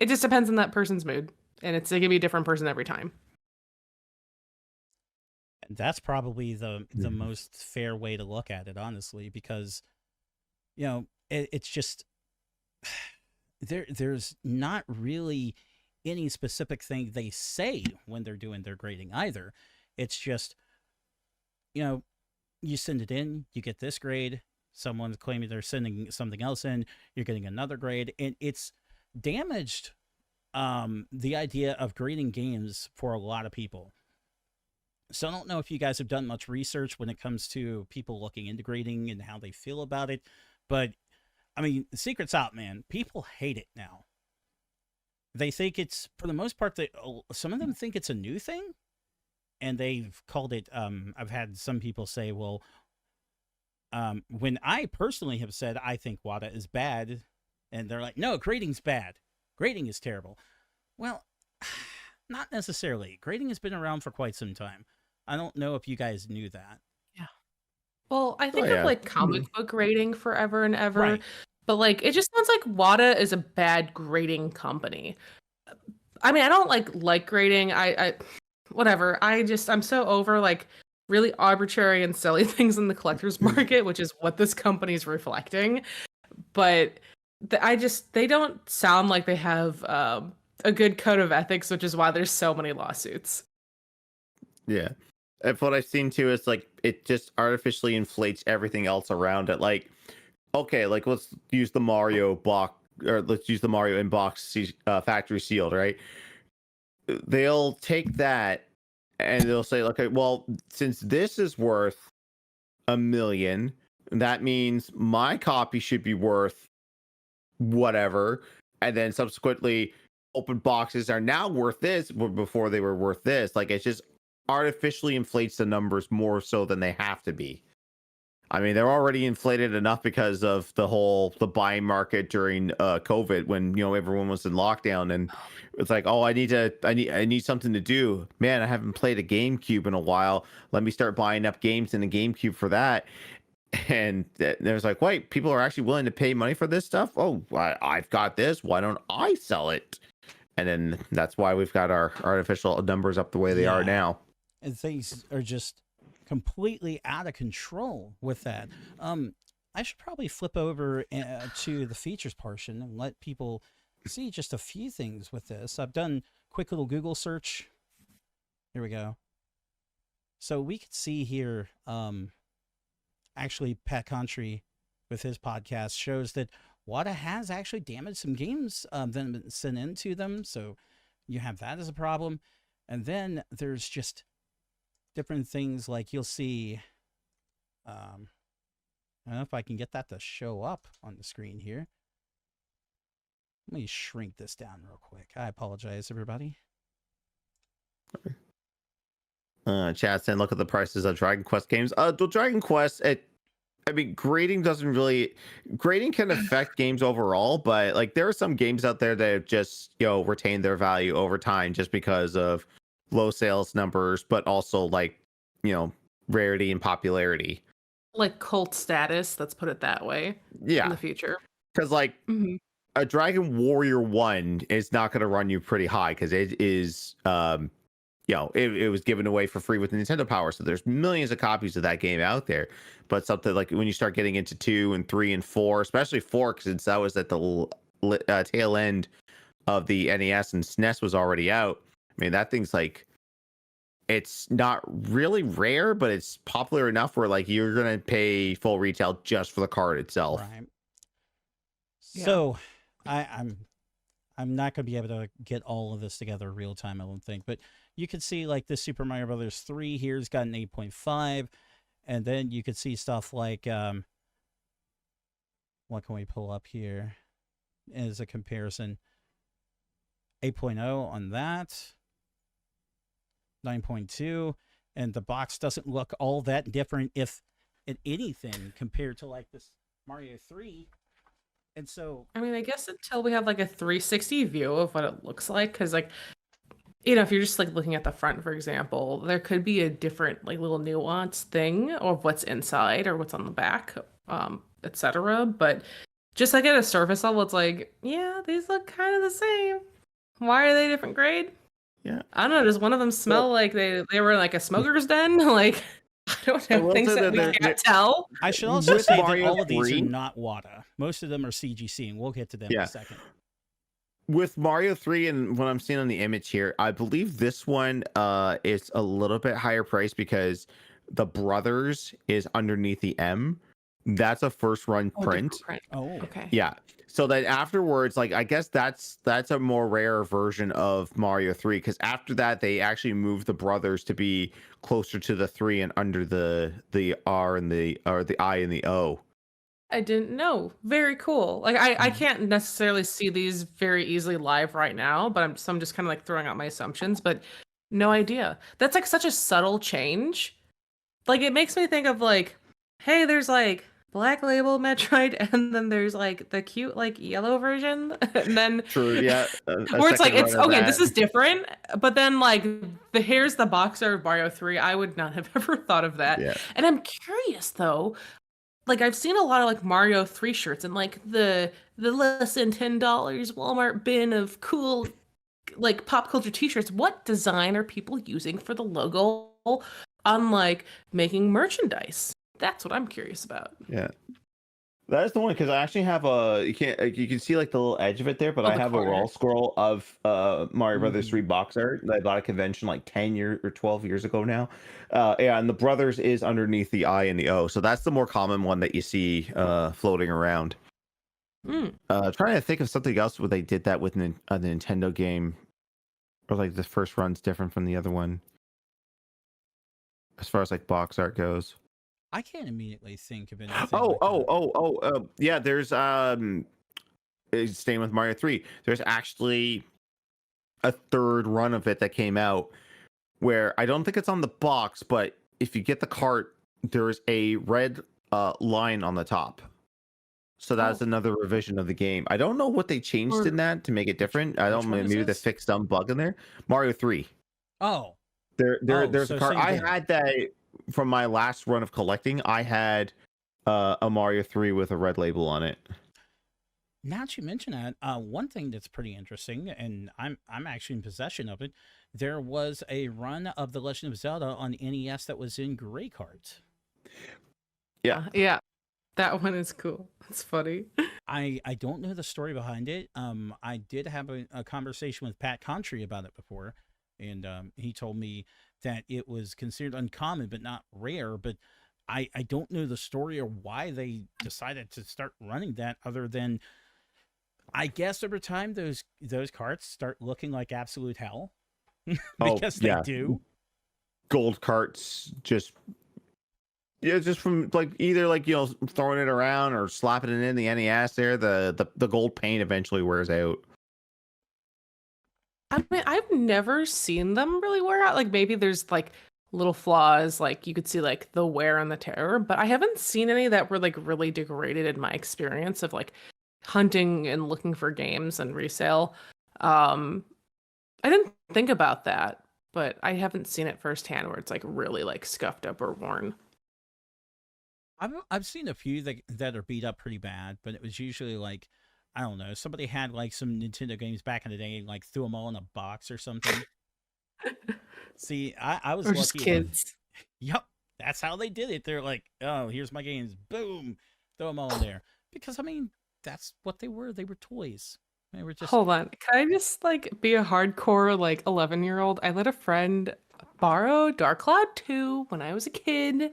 it just depends on that person's mood, and it's gonna be a different person every time. And that's probably the Mhm. most fair way to look at it, honestly, because it's just there's not really any specific thing they say when they're doing their grading either. It's just, you know, you send it in, you get this grade. Someone's claiming they're sending something else in, you're getting another grade, and it's damaged the idea of grading games for a lot of people. So I don't know if you guys have done much research when it comes to people looking into grading and how they feel about it, but I mean, the secret's out, man. People hate it now. They think it's, for the most part, some of them think it's a new thing, and they've called it. I've had some people say, well, when I personally have said I think Wata is bad, and they're like, no, grading's bad. Grading is terrible. Well, not necessarily. Grading has been around for quite some time. I don't know if you guys knew that. Yeah. Well, I Oh think of yeah. like comic book grading forever and ever, Right. but like it just sounds like Wata is a bad grading company. I mean, I don't like grading. I whatever. I'm so over like really arbitrary and silly things in the collector's market, which is what this company's reflecting. But they don't sound like they have a good code of ethics, which is why there's so many lawsuits. Yeah. If what I've seen too is like it just artificially inflates everything else around it. Like, okay, like let's use the Mario block, or let's use the Mario factory sealed, right? They'll take that and they'll say, okay, well, since this is worth 1 million, that means my copy should be worth whatever. And then subsequently, open boxes are now worth this, before they were worth this. Like, it's just artificially inflates the numbers more so than they have to be. I mean, they're already inflated enough because of the buying market during COVID, when everyone was in lockdown, and it's like, oh, I need something to do. Man, I haven't played a GameCube in a while. Let me start buying up games in the GameCube for that. And there's like, wait, people are actually willing to pay money for this stuff. Oh, I've got this. Why don't I sell it? And then that's why we've got our artificial numbers up the way they are Yeah. now. And things are just completely out of control with that. I should probably flip over to the features portion and let people see just a few things with this. I've done quick little Google search. Here we go. So we could see here, actually, Pat Contry with his podcast shows that Wata has actually damaged some games that have been sent into them. So you have that as a problem. And then there's just different things like you'll see. I don't know if I can get that to show up on the screen here. Let me shrink this down real quick. I apologize, everybody. Chat saying, look at the prices of Dragon Quest games. The Dragon Quest, I mean, grading can affect games overall, but like there are some games out there that have just retained their value over time just because of low sales numbers, but also like rarity and popularity. Like cult status, let's put it that way, in Yeah, the future. because like a Dragon Warrior 1 is not going to run you pretty high because it is it was given away for free with Nintendo Power, so there's millions of copies of that game out there. But something like when you start getting into 2 and 3 and 4, especially 4, since that was at the tail end of the NES and SNES was already out. I mean, that thing's like, it's not really rare, but it's popular enough where like you're gonna pay full retail just for the card itself. Right. Yeah. So I'm not going to be able to get all of this together real time, I don't think. But you can see like this Super Mario Brothers 3 here's got an 8.5. And then you could see stuff like, what can we pull up here as a comparison? 8.0 on that, 9.2. And the box doesn't look all that different, if anything, compared to like this Mario 3. And so, I mean, I guess until we have like a 360 view of what it looks like, because like, if you're just like looking at the front, for example, there could be a different like little nuance thing of what's inside or what's on the back, etc. But just like at a surface level, it's like, yeah, these look kind of the same. Why are they different grade? Yeah, I don't know. Does one of them smell like they were in like a smoker's den? Like, I don't know, will things say that we that can't tell. I should also With say that Mario all of these are 3 not Wata. Most of them are CGC, and we'll get to them in Yeah. a second. With Mario 3 and what I'm seeing on the image here, I believe this one is a little bit higher price because the Brothers is underneath the M. That's a first run Oh, print. different print. Oh, Okay. Yeah. So then afterwards, like I guess that's a more rare version of Mario 3, because after that they actually moved the Brothers to be closer to the 3 and under the R and the I and the O. I didn't know. Very cool. Like I can't necessarily see these very easily live right now, but I'm just kind of like throwing out my assumptions, but no idea. That's like such a subtle change. Like it makes me think of like, hey, there's like Black Label Metroid, and then there's like the cute like yellow version, and then True. Yeah. A where it's like second it's run of okay, that. this is different, but then like here's the box art of Mario 3. I would not have ever thought of that. Yeah. And I'm curious though, like I've seen a lot of like Mario 3 shirts and like the less than $10 Walmart bin of cool like pop culture t-shirts. What design are people using for the logo on like making merchandise? That's what I'm curious about. Yeah. That's the one because I actually have a you can see like the little edge of it there, but Oh, I the have a corner. roll scroll of Mario Brothers Mhm. 3 box art that I bought at a convention like 10 years or 12 years ago now. Yeah, and the brothers is underneath the I and the O. So that's the more common one that you see floating around. Mm. Trying to think of something else where they did that with a Nintendo game, or like the first run's different from the other one as far as like box art goes. I can't immediately think of anything Oh, like oh, that. oh, oh, yeah. There's staying with Mario 3. There's actually a third run of it that came out where I don't think it's on the box, but if you get the cart, there's a red line on the top. So that's Oh, another revision of the game. I don't know what they changed in or that to make it different. I Which don't one is maybe they this? fixed some bug in there. Mario 3. Oh, There's a so cart. same I thing. had that from my last run of collecting. I had a Mario 3 with a red label on it. Now that you mention that, one thing that's pretty interesting, and I'm actually in possession of it. There was a run of The Legend of Zelda on NES that was in gray cards. Yeah. yeah, that one is cool. It's funny. I don't know the story behind it. I did have a conversation with Pat Contry about it before, and he told me that it was considered uncommon but not rare. But I don't know the story or why they decided to start running that, other than I guess over time those carts start looking like absolute hell Oh, because they yeah. do. Gold carts just yeah, just from like either like throwing it around or slapping it in the NES there, the gold paint eventually wears out. I mean, I've never seen them really wear out. Like maybe there's like little flaws, like you could see like the wear and the tear, but I haven't seen any that were like really degraded in my experience of like hunting and looking for games and resale. Um, I didn't think about that, but I haven't seen it firsthand where it's like really like scuffed up or worn. I've seen a few that are beat up pretty bad, but it was usually like, I don't know, somebody had like some Nintendo games back in the day and like threw them all in a box or something. See, I was Or just lucky enough. kids. Yep, that's how they did it. They're like, oh, here's my games, boom, throw them all in there. Because I mean, that's what they were. They were toys. They were just Hold on. Can I just like be a hardcore like 11-year-old? I let a friend borrow Dark Cloud 2 when I was a kid,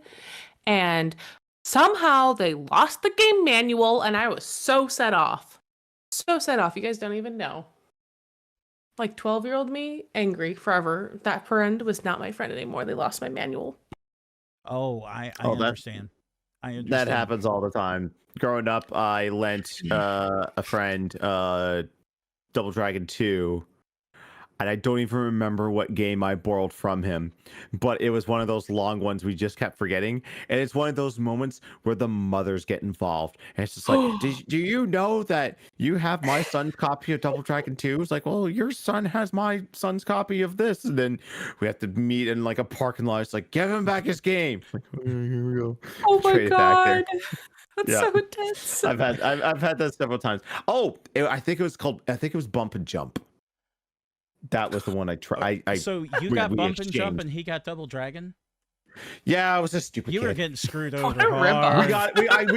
and somehow they lost the game manual, and I was so set off. So set off. You guys don't even know. Like 12-year-old me, angry forever. That friend was not my friend anymore. They lost my manual. oh, I Oh, understand. I that understand. happens all the time. Growing up, I lent a friend Double Dragon 2, and I don't even remember what game I borrowed from him, but it was one of those long ones we just kept forgetting. And it's one of those moments where the mothers get involved. And it's just like, do you know that you have my son's copy of Double Dragon 2? It's like, well, your son has my son's copy of this. And then we have to meet in like a parking lot. It's like, give him back his game. Like, here we go. Oh my Trade it back there. god. That's Yeah. so intense. I've had that several times. Oh, I think it was Bump and Jump. That was the one I tried. So you we, got we Bump and Jump exchanged. and he got Double Dragon? Yeah, I was a stupid You were kid. getting screwed What over a ripoff. We hard. got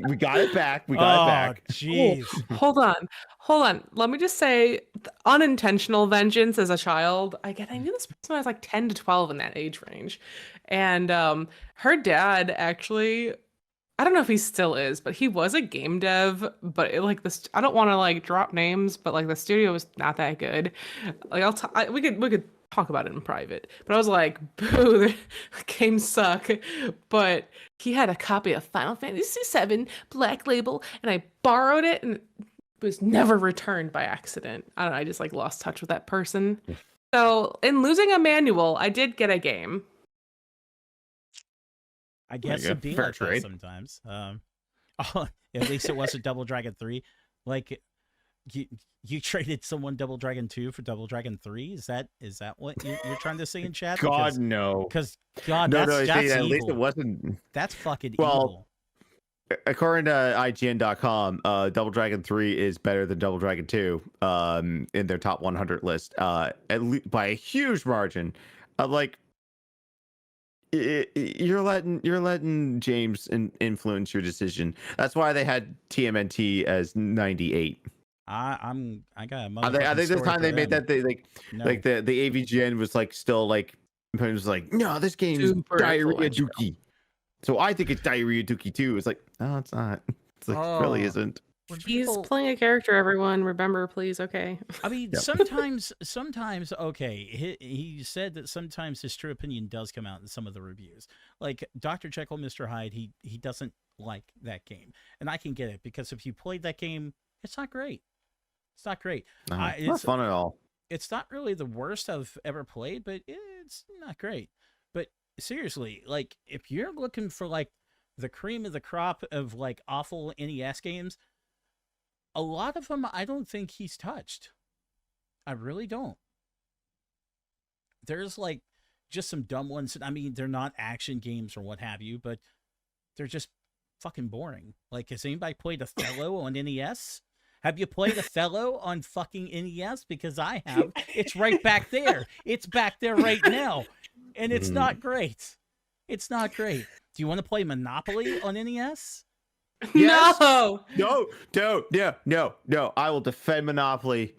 we got it back. We got it Oh, back. Oh, jeez. hold on. Hold on. Let me just say unintentional vengeance as a child. I knew this person when I was like 10 to 12 in that age range. And her dad actually, I don't know if he still is, but he was a game dev, but it, like this, I don't want to like drop names, but like the studio was not that good. Like we could talk about it in private, but I was like, boo, the games suck. But he had a copy of Final Fantasy VII Black Label, and I borrowed it, and it was never returned by accident. I don't know, I just like lost touch with that person. So in losing a manual, I did get a game. I guess There you it'd go. be Fair like that trade. sometimes. Oh, at least it wasn't Double Dragon 3. Like you you traded someone Double Dragon 2 for Double Dragon 3? Is that what you're trying to say in chat? God no. Because God, No, I say that's at least it evil. wasn't. That's fucking Well, evil. according to IGN.com, Double Dragon 3 is better than Double Dragon 2 in their top 100 list by a huge margin. Like you're letting James influence your decision. That's why they had TMNT as 98. I got a I motherfucking think this story time for they made them. that they No. like the AVGN was like still like it was like, no, this game is Super diarrhea influential. dookie. So I think it's diarrhea dookie too. It's like, no, it's not. It's like it really Oh. isn't. When He's people- playing a character, everyone. Remember, please, okay? I mean, Yep. sometimes, okay. He said that sometimes his true opinion does come out in some of the reviews. Like Dr. Jekyll, Mr. Hyde, he doesn't like that game, and I can get it because if you played that game, it's not great. It's not great. No, it's it's not fun at all. It's not really the worst I've ever played, but it's not great. But seriously, like if you're looking for like the cream of the crop of like awful NES games, a lot of them I don't think he's touched. I really don't. There's like just some dumb ones. I mean, they're not action games or what have you, but they're just fucking boring. Like, has anybody played Othello on NES? Have you played Othello on fucking NES? Because I have. It's right back there. It's back there right now. And it's not great. It's not great. Do you want to play Monopoly on NES? Yes. No! No. I will defend Monopoly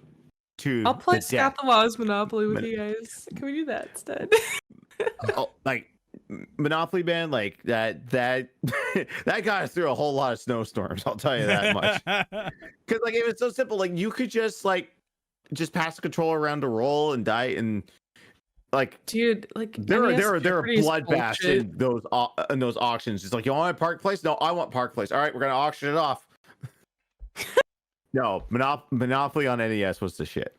to I'll play the Scott death. the Woz Monopoly with you guys. Can we do that instead? Oh, like Monopoly, man, like that that got us through a whole lot of snowstorms. I'll tell you that much. Because like it was so simple. Like you could just pass the controller around to roll and die and like Dude, like there NES are Jeopardy is bloodbaths bullshit. in those auctions. It's like, you want Park Place? No, I want Park Place. All right, we're gonna auction it off. No, Monopoly on NES was the shit.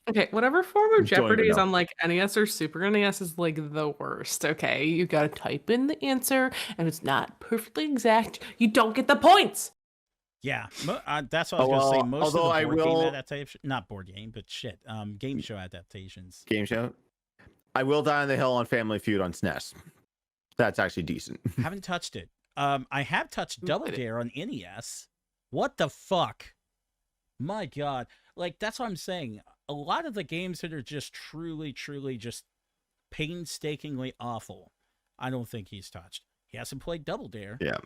Okay, whatever form of Don't even Jeopardy is know. on like NES or Super NES is like the worst. Okay, you gotta type in the answer, and it's not perfectly exact. You don't get the points. Yeah, that's what I was going to say. well, Most of the although I board game will- adaptation, not board game, but shit, game show adaptations. Game show. I will die on the hill on Family Feud on SNES. That's actually decent. Haven't touched it. I have touched Double played it. Dare on NES. What the fuck? My God. Like, that's what I'm saying. A lot of the games that are just truly, truly just painstakingly awful, I don't think he's touched. He hasn't played Double Dare. Yeah.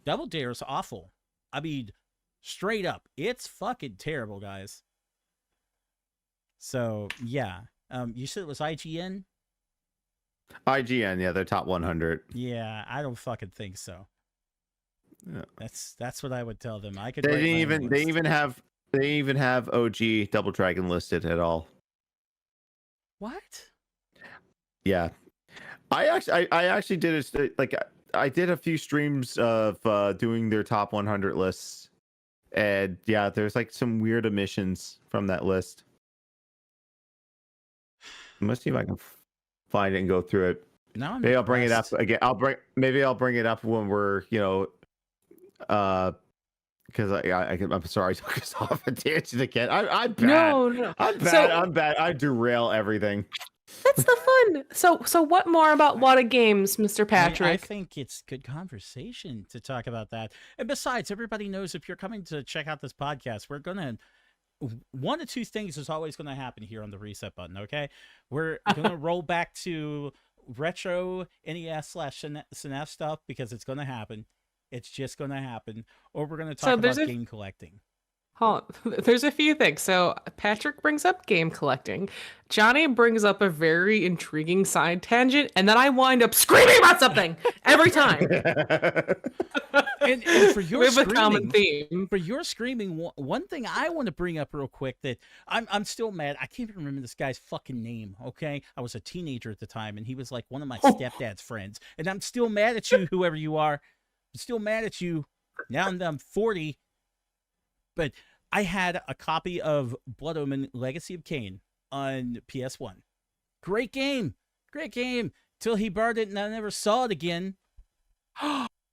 Double Dare is awful. I mean, straight up. It's fucking terrible, guys. So, yeah. You said it was IGN? IGN, yeah, they're top 100. Yeah, I don't fucking think so. Yeah. That's what I would tell them. I could. They write didn't my own even they list. even have OG Double Dragon listed at all. What? Yeah. I actually did I did a few streams of doing their top 100 lists, and yeah, there's like some weird omissions from that list. Let's see if I can find it and go through it. Now I'm Maybe I'll bring it up impressed. again. I'll bring it up when we're because I'm sorry I took us off a tangent again. I'm bad. No. I'm bad. So- I'm bad. I derail everything. That's the fun. So what more about Wata Games, Mr. Patrick? I think it's good conversation to talk about that. And besides, everybody knows if you're coming to check out this podcast, we're gonna one of two things is always going to happen here on the reset button. Okay, we're gonna roll back to retro NES/SNES stuff because it's gonna happen. It's just gonna happen, or we're gonna So talk there's about a- game collecting. Hold on. There's a few things. So Patrick brings up game collecting. Johnny brings up a very intriguing side tangent, and then I wind up screaming about something every time. And for your we have a common screaming, theme. for your screaming, one thing I want to bring up real quick that I'm still mad. I can't even remember this guy's fucking name. Okay, I was a teenager at the time, and he was like one of my stepdad's friends, and I'm still mad at you, whoever you are. I'm still mad at you. Now I'm 40, but I had a copy of Blood Omen: Legacy of Kain on PS1. Great game, till he burned it, and I never saw it again.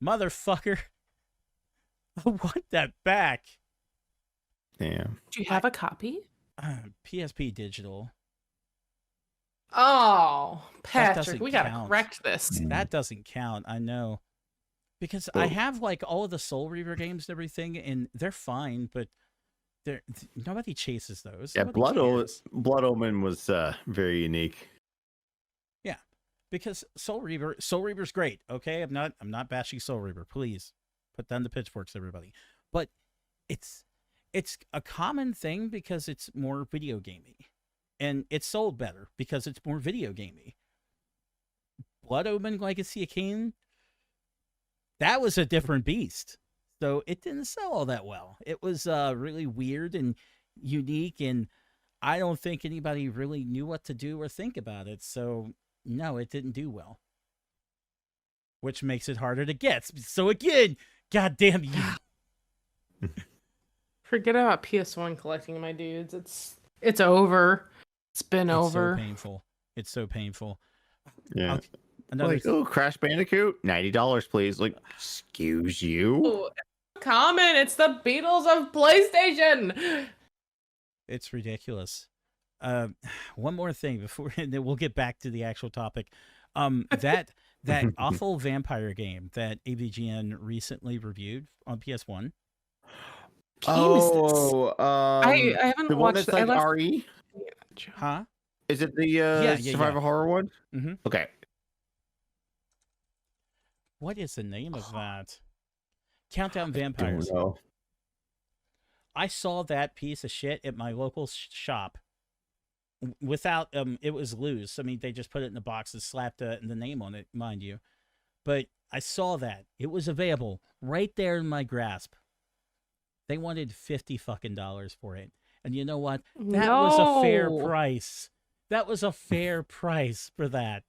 Motherfucker. I want that back. Yeah. Do you have a copy? PSP digital. Oh, That Patrick, doesn't we gotta count. correct this. That doesn't count. I know. Because I Oh, have like all of the Soul Reaver games and everything, and they're fine, but nobody chases those. yeah. Nobody cares. Blood Omen was very unique. Yeah, because Soul Reaver's great. Okay, I'm not bashing Soul Reaver. Please put down the pitchforks, everybody. But it's it's a common thing because it's more video gamey, and it's sold better because it's more video gamey. Blood Omen Legacy of Kain, that was a different beast. So it didn't sell all that well. It was really weird and unique, and I don't think anybody really knew what to do or think about it. So no, it didn't do well, which makes it harder to get. So again, goddamn you! Forget about PS1 collecting, my dudes. It's over. It's been It's over. so painful. It's so painful. Yeah. Okay, another. Like, oh, Crash Bandicoot, $90, please. Like, excuse you. Oh, common. It's the Beatles of PlayStation. It's ridiculous. One more thing before, and then we'll get back to the actual topic. That awful vampire game that AVGN recently reviewed on PS1. Game is this? I haven't the one watched. that's like RE. Huh? Is it the Yeah. survival horror one? Mm-hmm. Okay. What is the name of that? Countdown Vampires. Don't know. I saw that piece of shit at my local shop without it was loose. I mean, they just put it in the box and slapped the name on it, mind you. But I saw that. It was available right there in my grasp. They wanted $50 fucking for it. And you know what? That was a fair price. That was a fair price for that.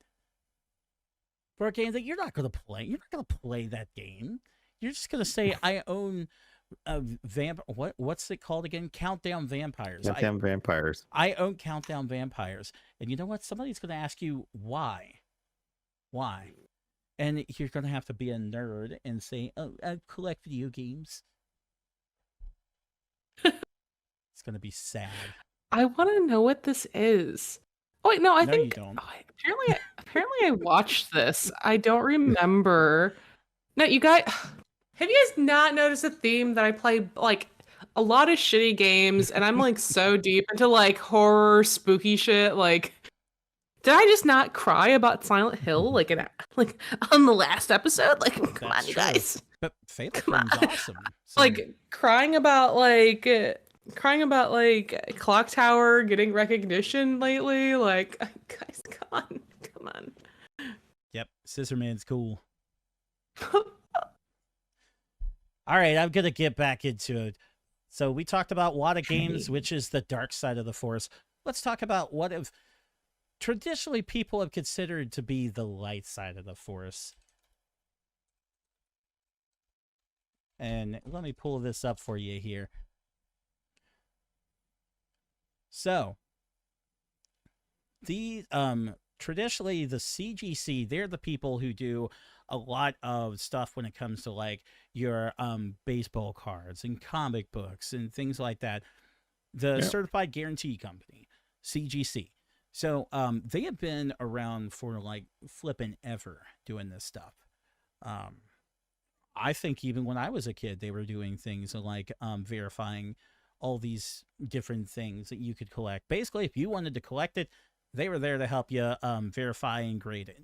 For a game that you're not going to play. You're not going to play that game. You're just going to say, I own what's it called again? Countdown Vampires. Countdown Vampires. I own Countdown Vampires. And you know what? Somebody's going to ask you why. Why? And you're going to have to be a nerd and say, oh, I collect video games. It's going to be sad. I want to know what this is. Oh wait, no, I No, think you don't. apparently I watched this. I don't remember. No, you guys, have you guys not noticed a theme that I play like a lot of shitty games, and I'm like so deep into like horror, spooky shit. Like, did I just not cry about Silent Hill like on the last episode? Like, come That's on, you true. guys. But Fatal Come on. Frame's awesome. So, Like crying about Clock Tower getting recognition lately. Like, guys, come on. yep, Scissorman's cool. All right, I'm going to get back into it. So we talked about Wata Games, which is the dark side of the Force. Let's talk about what have traditionally people have considered to be the light side of the Force. And let me pull this up for you here. So, traditionally the CGC, they're the people who do a lot of stuff when it comes to like your baseball cards and comic books and things like that. The Certified Guarantee Company, CGC. So they have been around for like flipping ever doing this stuff. I think even when I was a kid, they were doing things like verifying all these different things that you could collect. Basically, if you wanted to collect it, they were there to help you verify and grade it.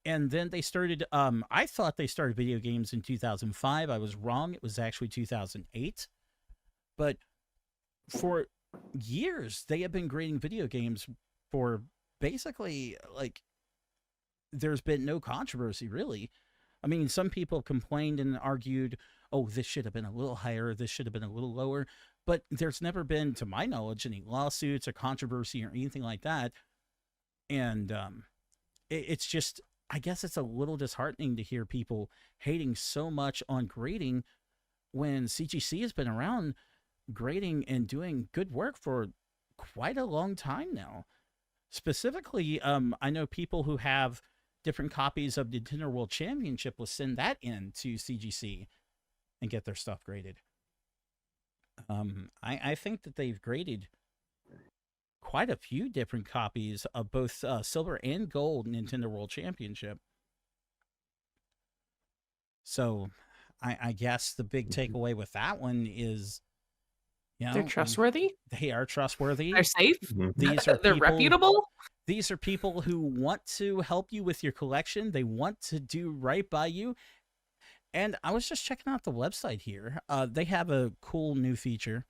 And then they started, I thought they started video games in 2005. I was wrong. It was actually 2008. But for years, they have been grading video games for basically, like, there's been no controversy, really. I mean, some people complained and argued, oh, this should have been a little higher, this should have been a little lower. But there's never been, to my knowledge, any lawsuits or controversy or anything like that. And it's just, I guess it's a little disheartening to hear people hating so much on grading when CGC has been around grading and doing good work for quite a long time now. Specifically, I know people who have different copies of Nintendo World Championship will send that in to CGC. and get their stuff graded. I think that they've graded quite a few different copies of both silver and gold Nintendo World Championship. So I guess the big takeaway with that one is, They're trustworthy. They are trustworthy. They're safe. These are They're reputable. These are people who want to help you with your collection. They want to do right by you. And I was just checking out the website here. They have a cool new feature.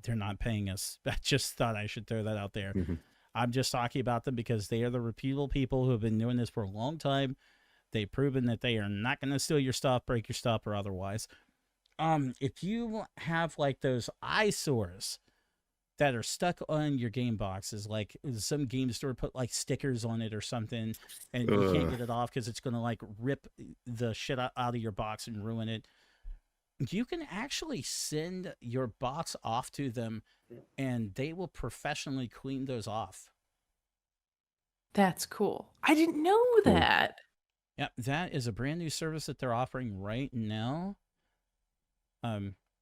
They're not paying us. I just thought I should throw that out there. I'm just talking about them because they are the reputable people who have been doing this for a long time. They've proven that they are not going to steal your stuff, break your stuff, or otherwise. If you have like those eyesores that are stuck on your game boxes, like some game store put like stickers on it or something, and you can't get it off because it's going to like rip the shit out of your box and ruin it, you can actually send your box off to them and they will professionally clean those off. That's cool. I didn't know that. Yeah, that is a brand new service that they're offering right now.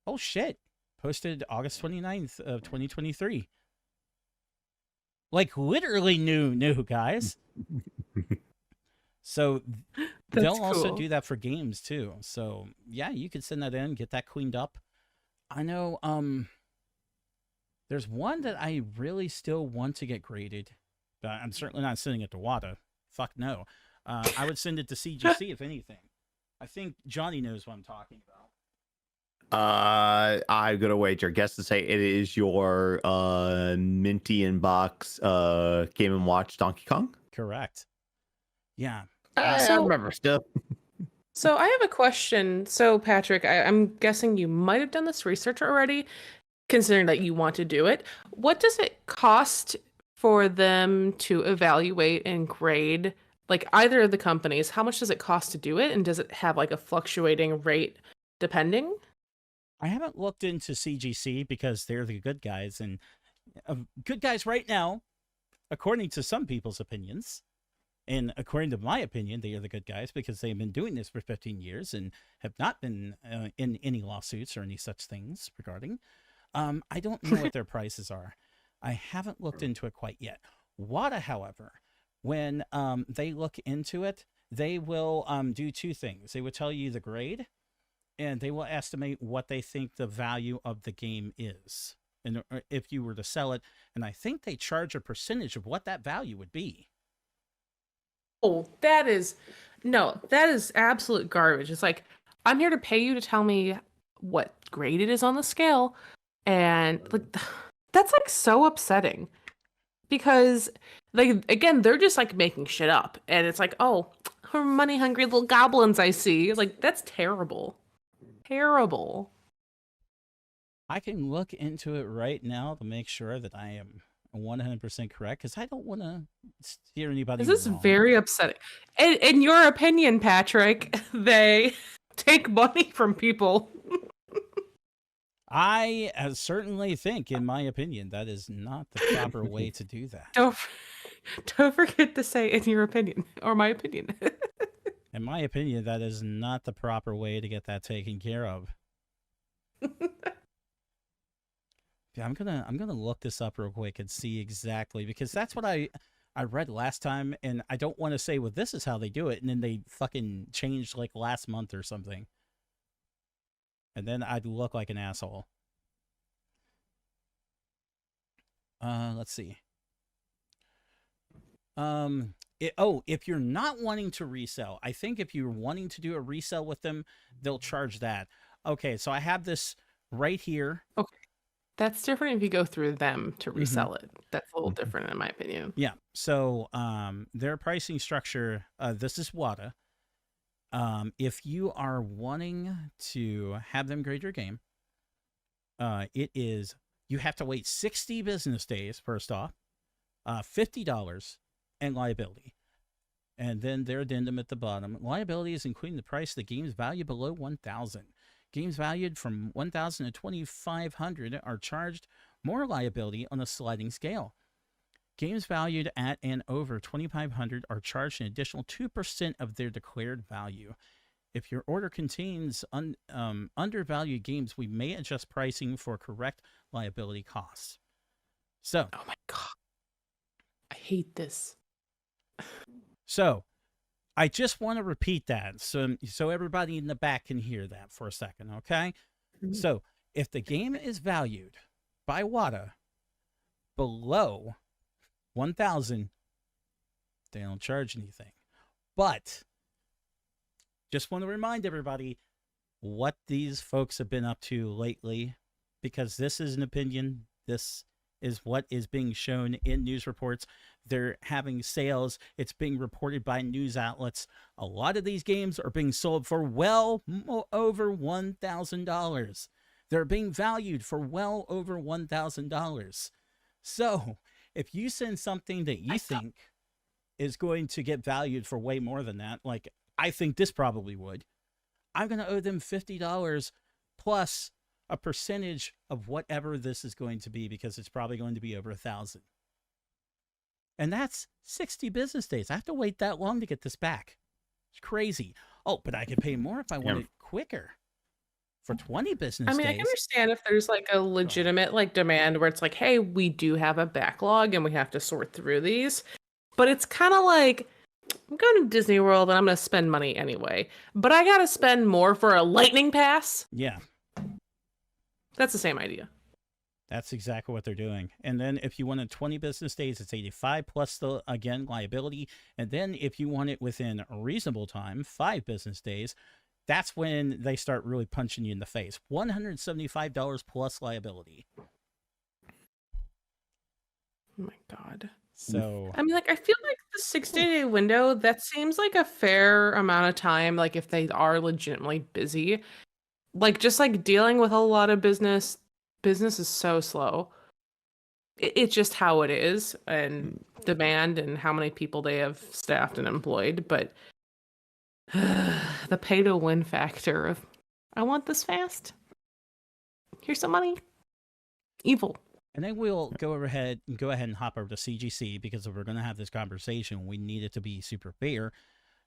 Oh shit. Posted August 29th of 2023. Like literally new, guys. So they'll also do that for games too. So yeah, you could send that in, get that cleaned up. I know there's one that I really still want to get graded, but I'm certainly not sending it to Wata. Fuck no. I would send it to CGC if anything. I think Johnny knows what I'm talking about. I'm gonna wager guess to say it is your Minty and Box Game & Watch Donkey Kong. Correct. Yeah. I remember stuff. So I have a question. So Patrick, I'm guessing you might have done this research already, considering that you want to do it. What does it cost for them to evaluate and grade, like either of the companies? How much does it cost to do it, and does it have like a fluctuating rate depending? I haven't looked into CGC because they're the good guys, and good guys right now, according to some people's opinions, and according to my opinion, they are the good guys because they've been doing this for 15 years and have not been in any lawsuits or any such things regarding. I don't know what their prices are. I haven't looked into it quite yet. Wata, however, when they look into it, they will do two things. They will tell you the grade, and they will estimate what they think the value of the game is, and if you were to sell it. And I think they charge a percentage of what that value would be. Oh, that is absolute garbage. It's like, I'm here to pay you to tell me what grade it is on the scale. And like, that's like so upsetting because like, again, they're just like making shit up. And it's like, oh, money hungry little goblins I see. Like, that's terrible. Terrible. I can look into it right now to make sure that I am 100% correct, because I don't want to steer anybody This is wrong. very upsetting. In your opinion, Patrick, they take money from people. I certainly think, in my opinion, that is not the proper way to do that. Don't forget to say in your opinion, or my opinion. In my opinion, that is not the proper way to get that taken care of. Yeah, I'm gonna look this up real quick and see exactly, because that's what I read last time, and I don't want to say, well, this is how they do it, and then they fucking changed like last month or something, and then I'd look like an asshole. Let's see. If you're not wanting to resell, I think if you're wanting to do a resell with them, they'll charge that. Okay, so I have this right here. Okay. That's different if you go through them to resell it. That's a little different in my opinion. Yeah. So their pricing structure, this is Wata. If you are wanting to have them grade your game, you have to wait 60 business days, first off, $50, and liability. And then their addendum at the bottom. Liability is including the price of the game's value below $1,000. Games valued from $1,000 to $2,500 are charged more liability on a sliding scale. Games valued at and over $2,500 are charged an additional 2% of their declared value. If your order contains undervalued games, we may adjust pricing for correct liability costs. So, Oh my God. I hate this. so I just want to repeat that so everybody in the back can hear that for a second, okay? So, if the game is valued by Wata below 1,000, they don't charge anything. But just want to remind everybody what these folks have been up to lately, because this is an opinion. This is what is being shown in news reports. They're having sales. It's being reported by news outlets. A lot of these games are being sold for well over $1,000. They're being valued for well over $1,000. So if you send something that you think is going to get valued for way more than that, like I think this probably would, I'm going to owe them $50 plus a percentage of whatever this is going to be, because it's probably going to be over 1,000. And that's 60 business days. I have to wait that long to get this back. It's crazy. Oh, but I could pay more if I want it quicker. For 20 business days. I mean, I can understand if there's like a legitimate like demand where it's like, hey, we do have a backlog and we have to sort through these. But it's kind of like, I'm going to Disney World and I'm going to spend money anyway. But I got to spend more for a lightning pass? Yeah. That's the same idea. That's exactly what they're doing. And then if you wanted 20 business days, it's 85 plus the, again, liability. And then if you want it within a reasonable time, 5 business days, that's when they start really punching you in the face. $175 plus liability. Oh my God. So I mean, like, I feel like the 60-day window, that seems like a fair amount of time, like if they are legitimately busy. Like, just like dealing with a lot of business is so slow. It's just how it is, and demand and how many people they have staffed and employed. But the pay to win factor of, I want this fast. Here's some money. Evil. And then we'll go ahead and hop over to CGC, because if we're going to have this conversation, we need it to be super fair.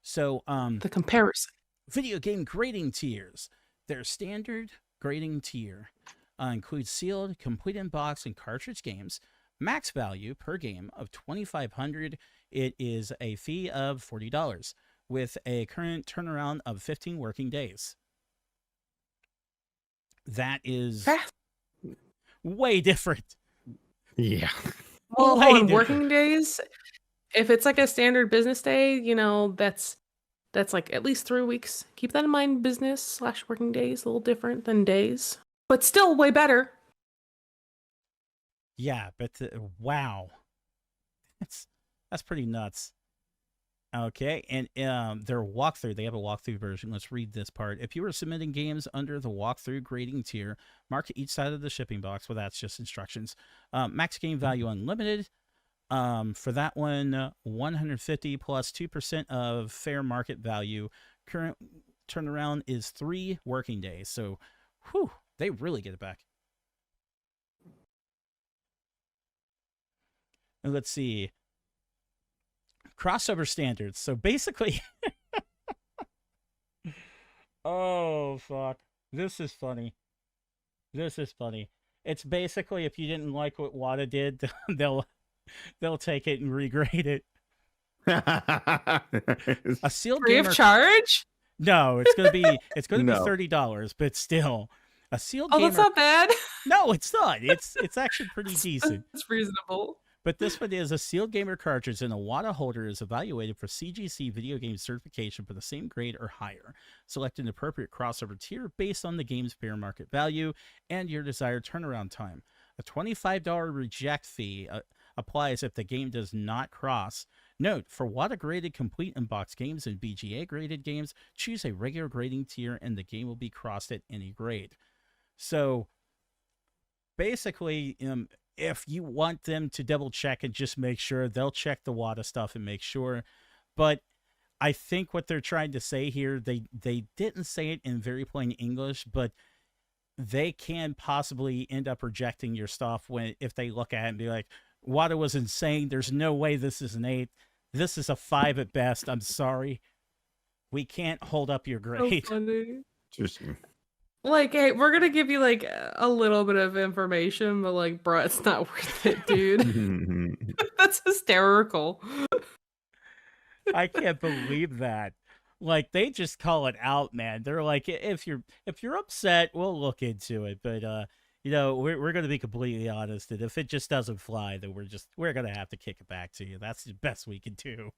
So, the comparison. Video game grading tiers. Their standard grading tier includes sealed, complete in box, and cartridge games. Max value per game of $2,500. It is a fee of $40 with a current turnaround of 15 working days. That is Fast. way different. Yeah. Well, Way on different. working days, if it's like a standard business day, you know, that's like at least 3 weeks. Keep that in mind. Business / working days, a little different than days, but still way better. Yeah, but wow, that's pretty nuts. Okay, and their walkthrough, they have a walkthrough version. Let's read this part. If you are submitting games under the walkthrough grading tier, mark each side of the shipping box. Well, that's just instructions. Max game value unlimited. For that one, 150 plus 2% of fair market value. Current turnaround is 3 working days. So, whew, they really get it back. And let's see. Crossover standards. So basically, oh fuck, this is funny. It's basically, if you didn't like what Wata did, they'll take it and regrade it. A sealed Free gamer of charge? No, it's gonna be No. $30, but still, a sealed Oh, gamer. that's not bad. No, it's not. It's actually pretty decent. It's reasonable. But this one is a sealed gamer cartridge, and a Wata holder is evaluated for CGC video game certification for the same grade or higher. Select an appropriate crossover tier based on the game's fair market value and your desired turnaround time. A $25 reject fee applies if the game does not cross. Note, for Wata graded complete in box games and BGA graded games, choose a regular grading tier and the game will be crossed at any grade. So basically, if you want them to double check and just make sure, they'll check the Wata stuff and make sure. But I think what they're trying to say here, they didn't say it in very plain English, but they can possibly end up rejecting your stuff if they look at it and be like, Wata was insane. There's no way this is an 8. This is a 5 at best. I'm sorry. we can't hold up your So grade. funny. Interesting. Like, hey, we're gonna give you like a little bit of information, but like, bruh, it's not worth it, dude. That's hysterical. I can't believe that. Like they just call it out, man. They're like, if you're upset, we'll look into it. But you know, we're gonna be completely honest, and if it just doesn't fly, then we're gonna have to kick it back to you. That's the best we can do.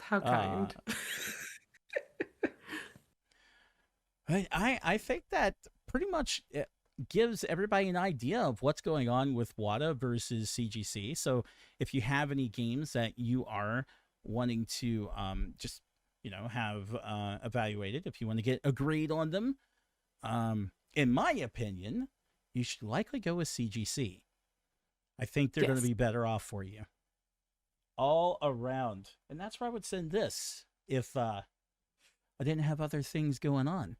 How Uh, kind. I think that pretty much gives everybody an idea of what's going on with Wata versus CGC. So if you have any games that you are wanting to just have evaluated, if you want to get a grade on them, in my opinion, you should likely go with CGC. I think they're going to Yes. be better off for you all around, and that's where I would send this if I didn't have other things going on.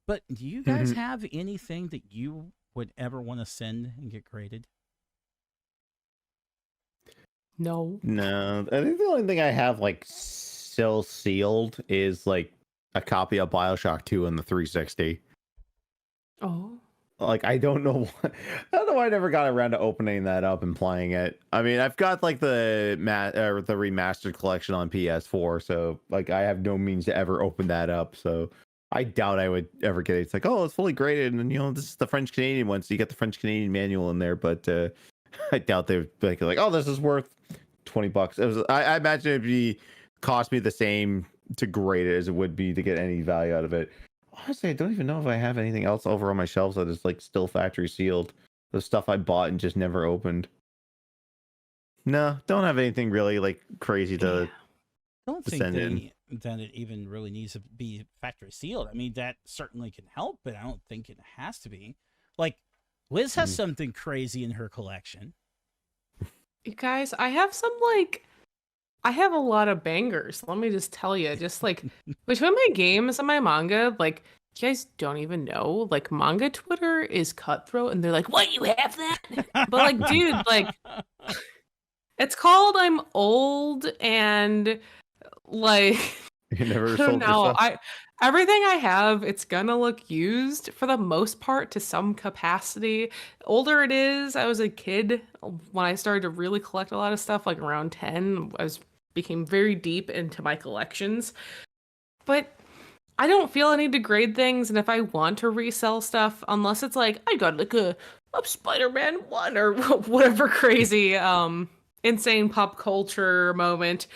But do you guys have anything that you would ever want to send and get graded? No. No, I think the only thing I have like still sealed is like a copy of BioShock 2 on the 360. Oh. Like I don't know I don't know why I never got around to opening that up and playing it. I mean, I've got like the the remastered collection on PS4, so like I have no means to ever open that up. So I doubt I would ever get it. It's like, oh, it's fully graded, and this is the French Canadian one, so you get the French Canadian manual in there. But I doubt they would like, oh, this is worth $20. It was, I imagine it'd be cost me the same to grade it as it would be to get any value out of it. Honestly, I don't even know if I have anything else over on my shelves that is like still factory sealed. The stuff I bought and just never opened. No, don't have anything really like crazy to, I don't to think send in. that it even really needs to be factory sealed. I mean, that certainly can help, but I don't think it has to be. Like, Liz has Mhm. something crazy in her collection. You guys, I have some like I have a lot of bangers. Let me just tell you, just like between my games and my manga, like you guys don't even know, like manga Twitter is cutthroat and they're like, "What, you have that?" But like, dude, like it's called I'm old and like You never I don't sold your know. stuff. Everything I have, it's gonna look used for the most part to some capacity. Older it is, I was a kid when I started to really collect a lot of stuff, like around 10. Became very deep into my collections. But I don't feel I need to grade things, and if I want to resell stuff, unless it's like I got like a Spider-Man 1 or whatever crazy insane pop culture moment.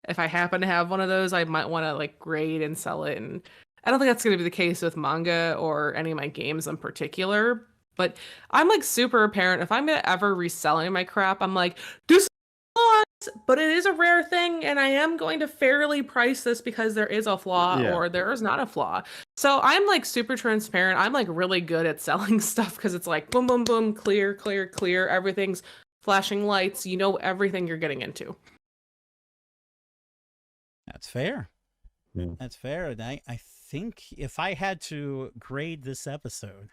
If I happen to have one of those, I might want to like grade and sell it. And I don't think that's going to be the case with manga or any of my games in particular. But I'm like super apparent. If I'm gonna ever resell any of my crap, I'm like, this is flaws, but it is a rare thing, and I am going to fairly price this because there is a flaw Yeah. or there is not a flaw. So I'm like super transparent. I'm like really good at selling stuff because it's like boom, boom, boom, clear, clear, clear. Everything's flashing lights. You know everything you're getting into. That's fair. Yeah. That's fair. And I think if I had to grade this episode,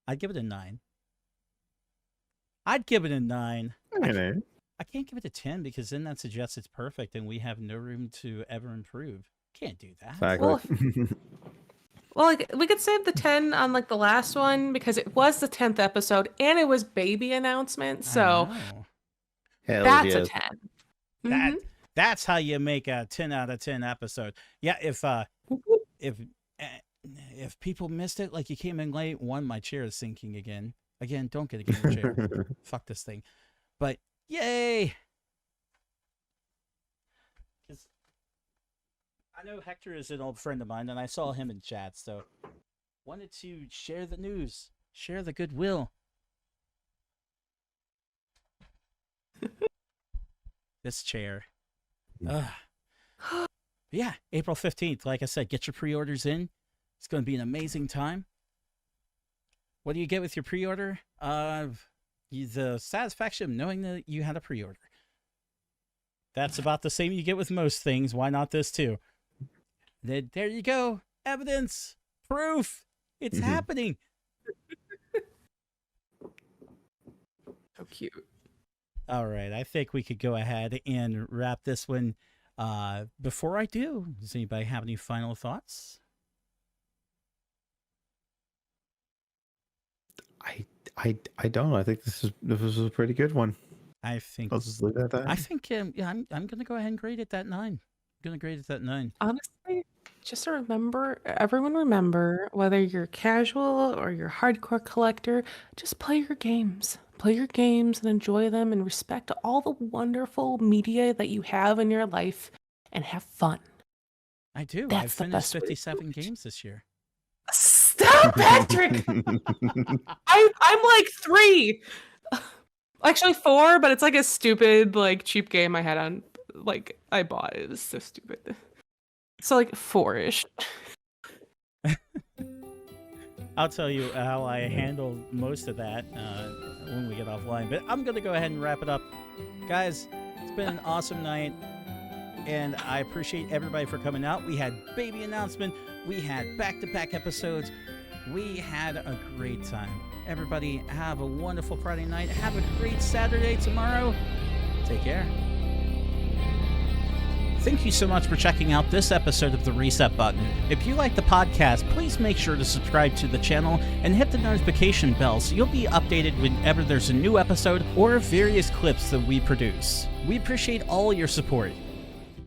I'd give it a 9. I'd give it a 9. I can't give it a 10 because then that suggests it's perfect and we have no room to ever improve. Can't do that. Exactly. Well, like we could save the 10 on like the last one because it was the 10th episode and it was baby announcement. I So know. Hell that's a yeah. 10. That that's how you make a 10 out of 10 episode. Yeah, if eh, if people missed it, like you came in late, one, my chair is sinking again. Again, don't get a gamer chair. Fuck this thing. But yay! Because I know Hector is an old friend of mine, and I saw him in chat, so wanted to share the news, share the goodwill. This chair. Ugh. Yeah, April 15th. Like I said, get your pre-orders in. It's going to be an amazing time. What do you get with your pre-order? The satisfaction of knowing that you had a pre-order. That's about the same you get with most things. Why not this too? There you go. Evidence. Proof. It's happening. So cute. All right. I think we could go ahead and wrap this one Before I do, does anybody have any final thoughts? I don't. I think this was a pretty good one. I think I'll just leave it at that. I think yeah, I'm gonna go ahead and grade it that 9. I'm gonna grade it that 9. Honestly, just everyone remember, whether you're casual or you're hardcore collector, just play your games. Play your games and enjoy them and respect all the wonderful media that you have in your life and have fun. I do. I've That's the finished best way to do 57 it. games this year. Stop, Patrick! I'm like 3. Actually 4, but it's like a stupid, like, cheap game I had on, like, I bought. It was so stupid. So like 4-ish. I'll tell you how I handle most of that when we get offline. But I'm going to go ahead and wrap it up. Guys, it's been an awesome night. And I appreciate everybody for coming out. We had baby announcement. We had back-to-back episodes. We had a great time. Everybody have a wonderful Friday night. Have a great Saturday tomorrow. Take care. Thank you so much for checking out this episode of The Reset Button. If you like the podcast, please make sure to subscribe to the channel and hit the notification bell so you'll be updated whenever there's a new episode or various clips that we produce. We appreciate all your support.